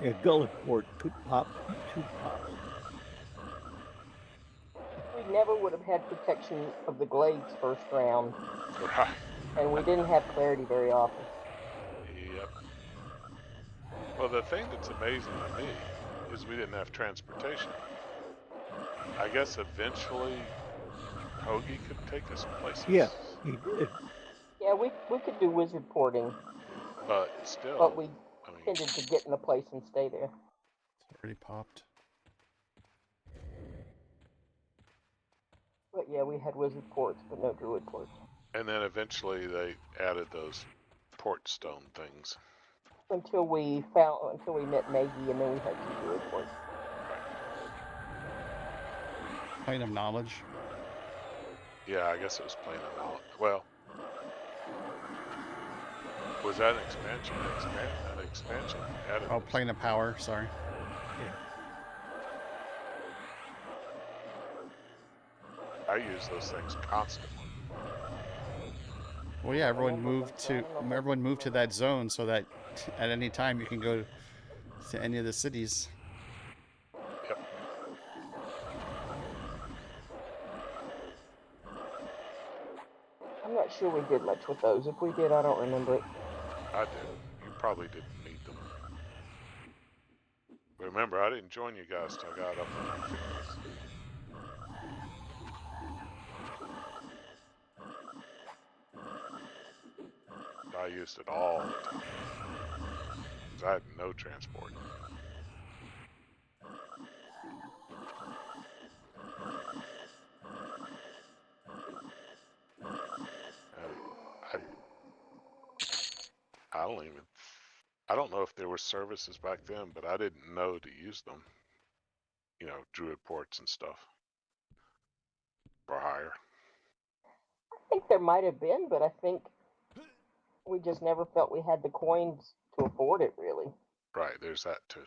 Yeah, Gullyport could pop 2 pops. We never would have had protection of the Glades first round, Right. and we didn't have clarity very often. Yep. Well, the thing that's amazing to me is we didn't have transportation. I guess eventually Hoagie could take us places. Yeah, he did. Yeah, we could do wizard porting, But still, but we I mean, tended to get in a place and stay there. It's already popped. But yeah, we had wizard ports, but no druid ports. and then eventually they added those port stone things. Until we met Maggie, and then we had 2 druid ports. Plane of knowledge. Yeah, I guess it was plain of knowledge. Well, was that an expansion? An expansion added. Oh, those. plane of power. Sorry. I use those things constantly. Well, yeah. Everyone moved to that zone so that at any time you can go to any of the cities. Yep. I'm not sure we did much with those. If we did, I don't remember it. I did. You probably didn't need them. Remember, I didn't join you guys till I got up on 50s. I used it all the time. 'Cause I had no transport. I don't know if there were services back then, but I didn't know to use them. You know, druid ports and stuff. For hire. I think there might have been, but I think we just never felt we had the coins to afford it, really. Right, there's that too.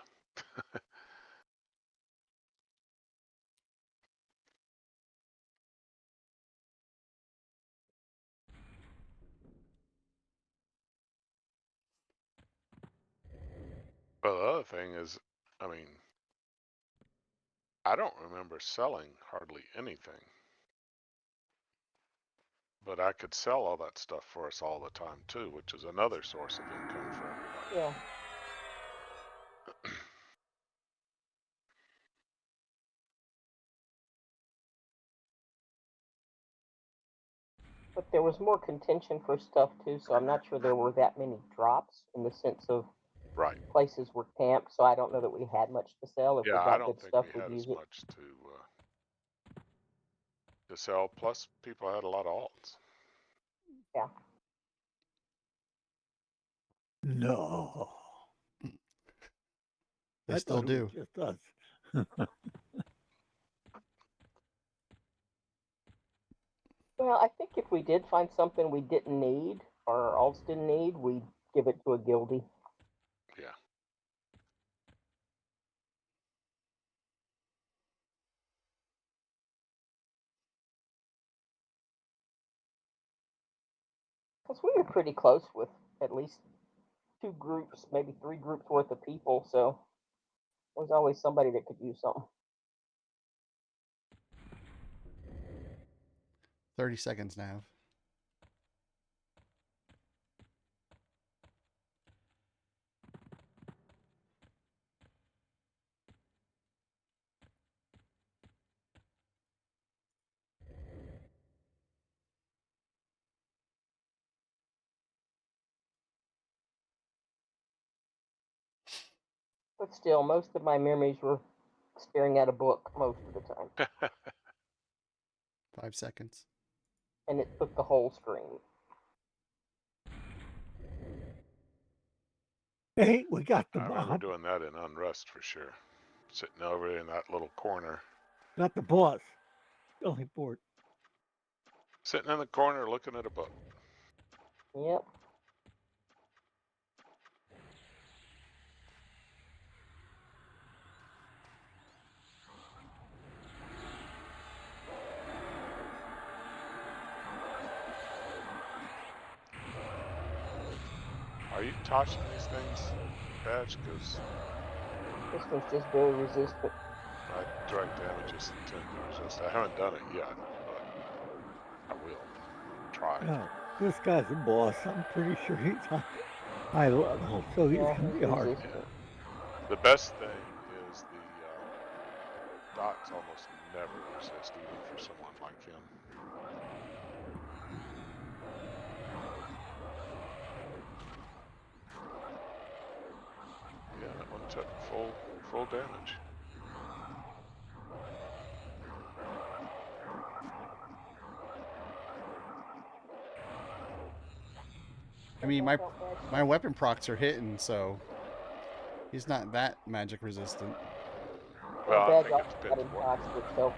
But the other thing is, I mean, I don't remember selling hardly anything. But I could sell all that stuff for us all the time too, which is another source of income for everybody. Yeah. But there was more contention for stuff too, so I'm not sure there were that many drops in the sense of Right. places were camped. So I don't know that we had much to sell. If Yeah, we I got don't good think stuff, we we'd had use as it. much to sell. Plus, people had a lot of alts. Yeah. No. They I still thought it do. was just us. Well, I think if we did find something we didn't need or alts didn't need, we'd give it to a guildie. Yeah. Because we were pretty close with at least 2 groups, maybe 3 groups worth of people. So there's always somebody that could use something. 30 seconds now. But still, most of my memories were staring at a book most of the time. 5 seconds. And it took the whole screen. Hey, we got the I remember bot. doing that in Unrest for sure. Sitting over in that little corner. Got the boss. Billy Board. Sitting in the corner looking at a book. Yep. Are you tossing these things, Badge? Because This one's just very resistant. my direct damage is 10 to resist. I haven't done it yet, but I will try. Oh, this guy's a boss. I'm pretty sure he's high level, so he's Yeah, gonna he's be hard. resistant. The best thing is the dots almost never resist, even for someone like him. Yeah, that one took full damage. I mean, my Back out, Badge. my weapon procs are hitting, so he's not that magic resistant. Well, I Badge think it also got depends him what boxed, which helped.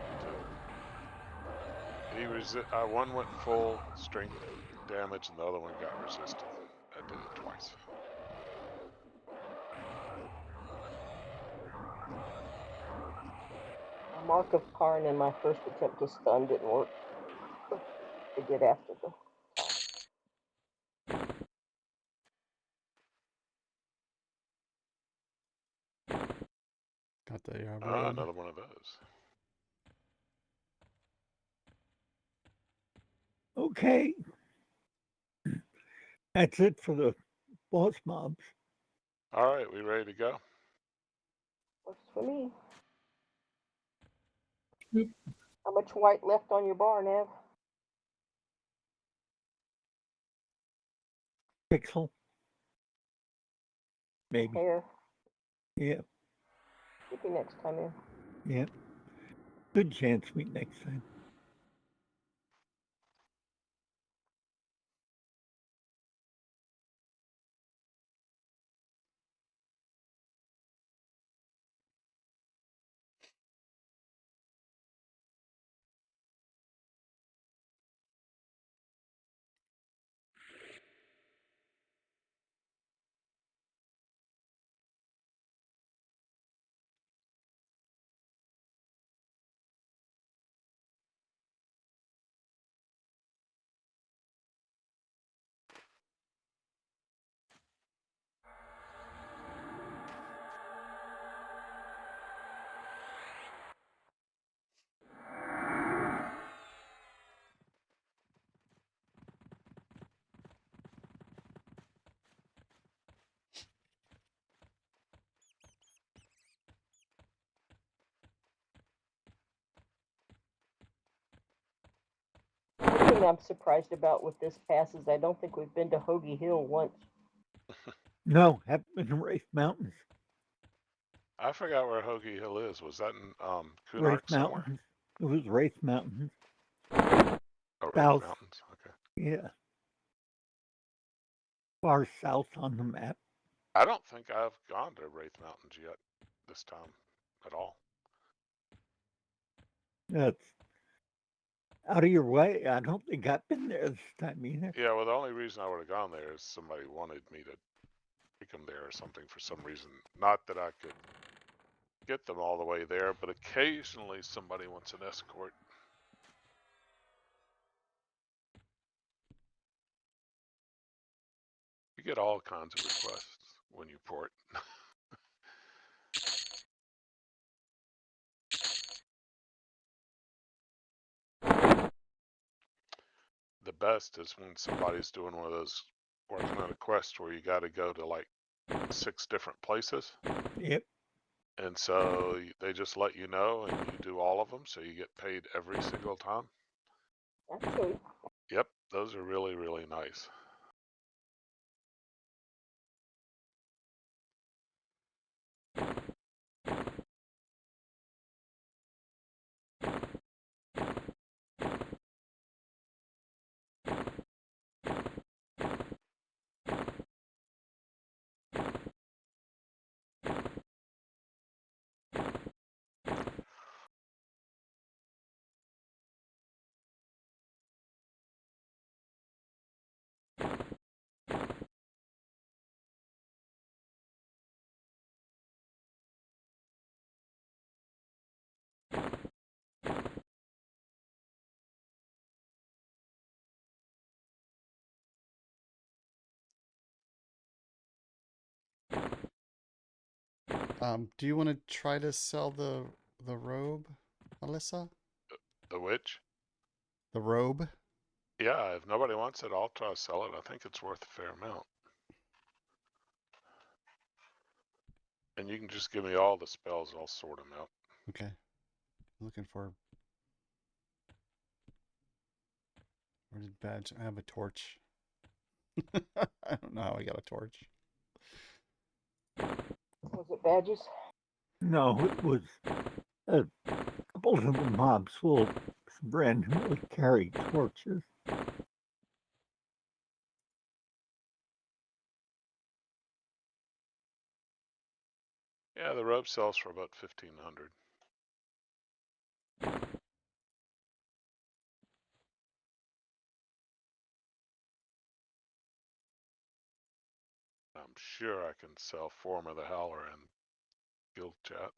one went full strength damage and the other one got resisted. I did it twice. A Mark of Karn in my first attempt to stun didn't work. It did after the. Got the blade. Another one of those. Okay. That's it for the boss mobs. All right, we ready to go? Works for me. Yep. How much white left on your bar, Nev? Pixel. Maybe. Hair. Yeah. Should be next time in. Yeah. Good chance we next time. One thing I'm surprised about with this pass is I don't think we've been to Hoagie Hill once. No, haven't been to Wraith Mountains. I forgot where Hoagie Hill is. Was that in Wraith Kunark somewhere? Mountains. It was Wraith Mountains. Oh, Wraith South. Mountains. Okay. Yeah. Far south on the map. I don't think I've gone to Wraith Mountains yet this time at all. That's out of your way. I don't think I've been there this time either. Yeah, well, the only reason I would have gone there is somebody wanted me to take them there or something for some reason. Not that I could get them all the way there, but occasionally somebody wants an escort. You get all kinds of requests when you port. The best is when somebody's doing one of those working on a quest where you got to go to like 6 different places. Yep. And so they just let you know and you do all of them. So you get paid every single time. That's sweet. Yep. Those are really, really nice. Do you want to try to sell the robe, Alyssa? The witch? The robe? Yeah, if nobody wants it, I'll try to sell it. I think it's worth a fair amount. And you can just give me all the spells, I'll sort them out. Okay. Looking for. Where did badge? I have a torch. I don't know how I got a torch. Was it badges? No, it was a couple of the mobs will randomly carry torches. Yeah, the robe sells for about 1,500. I'm sure I can sell Form of the Howler in Guild Chat.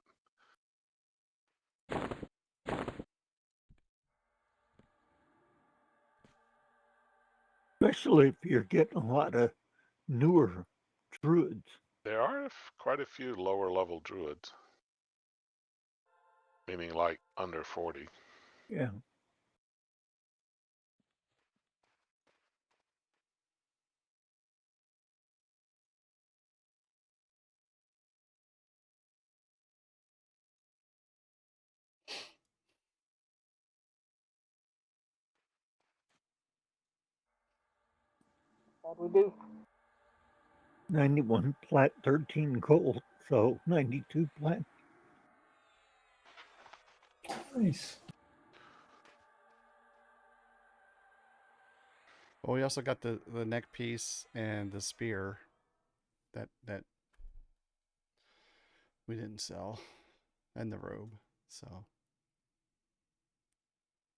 Especially if you're getting a lot of newer druids. There are quite a few lower level druids. Meaning like under 40. Yeah. How'd we do? 91 plat, 13 gold, so 92 plat. Nice. Well, we also got the neck piece and the spear that we didn't sell, and the robe. So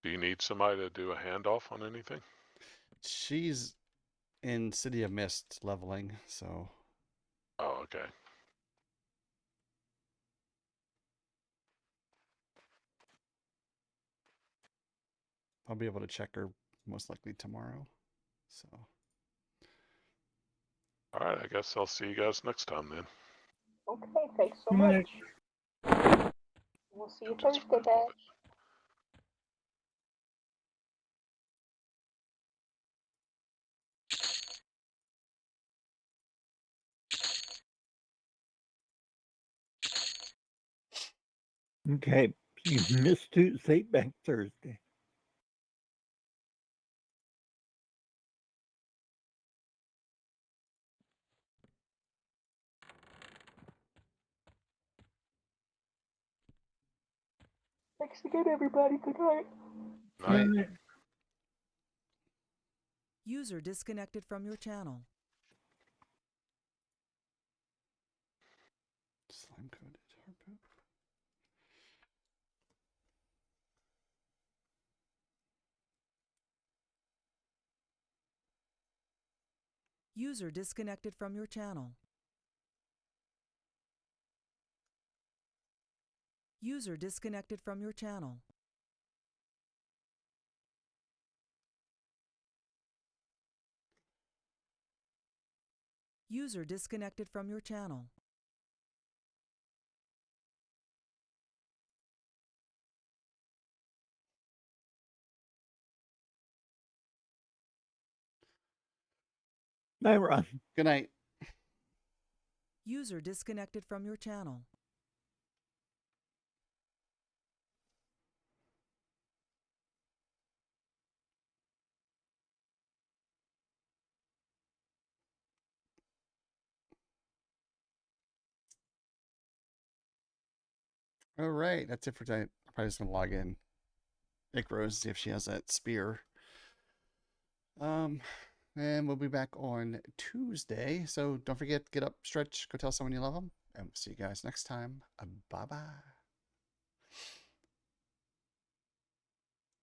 Do you need somebody to do a handoff on anything? she's in City of Mist leveling, so Oh, okay. I'll be able to check her most likely tomorrow. So All right, I guess I'll see you guys next time then. Okay, thanks so Good night. much. We'll see you Just Thursday, remember Badge. Okay, you missed Tuesday, back Thursday. Thanks again, everybody. Good night. Night. Good night. User disconnected from your channel. slime coated hard. User disconnected from your channel. User disconnected from your channel. User disconnected from your channel. Night, Ron. Good night. User disconnected from your channel. All right, that's it for tonight. I'm probably just gonna log in. Icarus, see if she has that spear. And we'll be back on Tuesday. So don't forget, get up, stretch, go tell someone you love them, and we'll see you guys next time. Bye bye.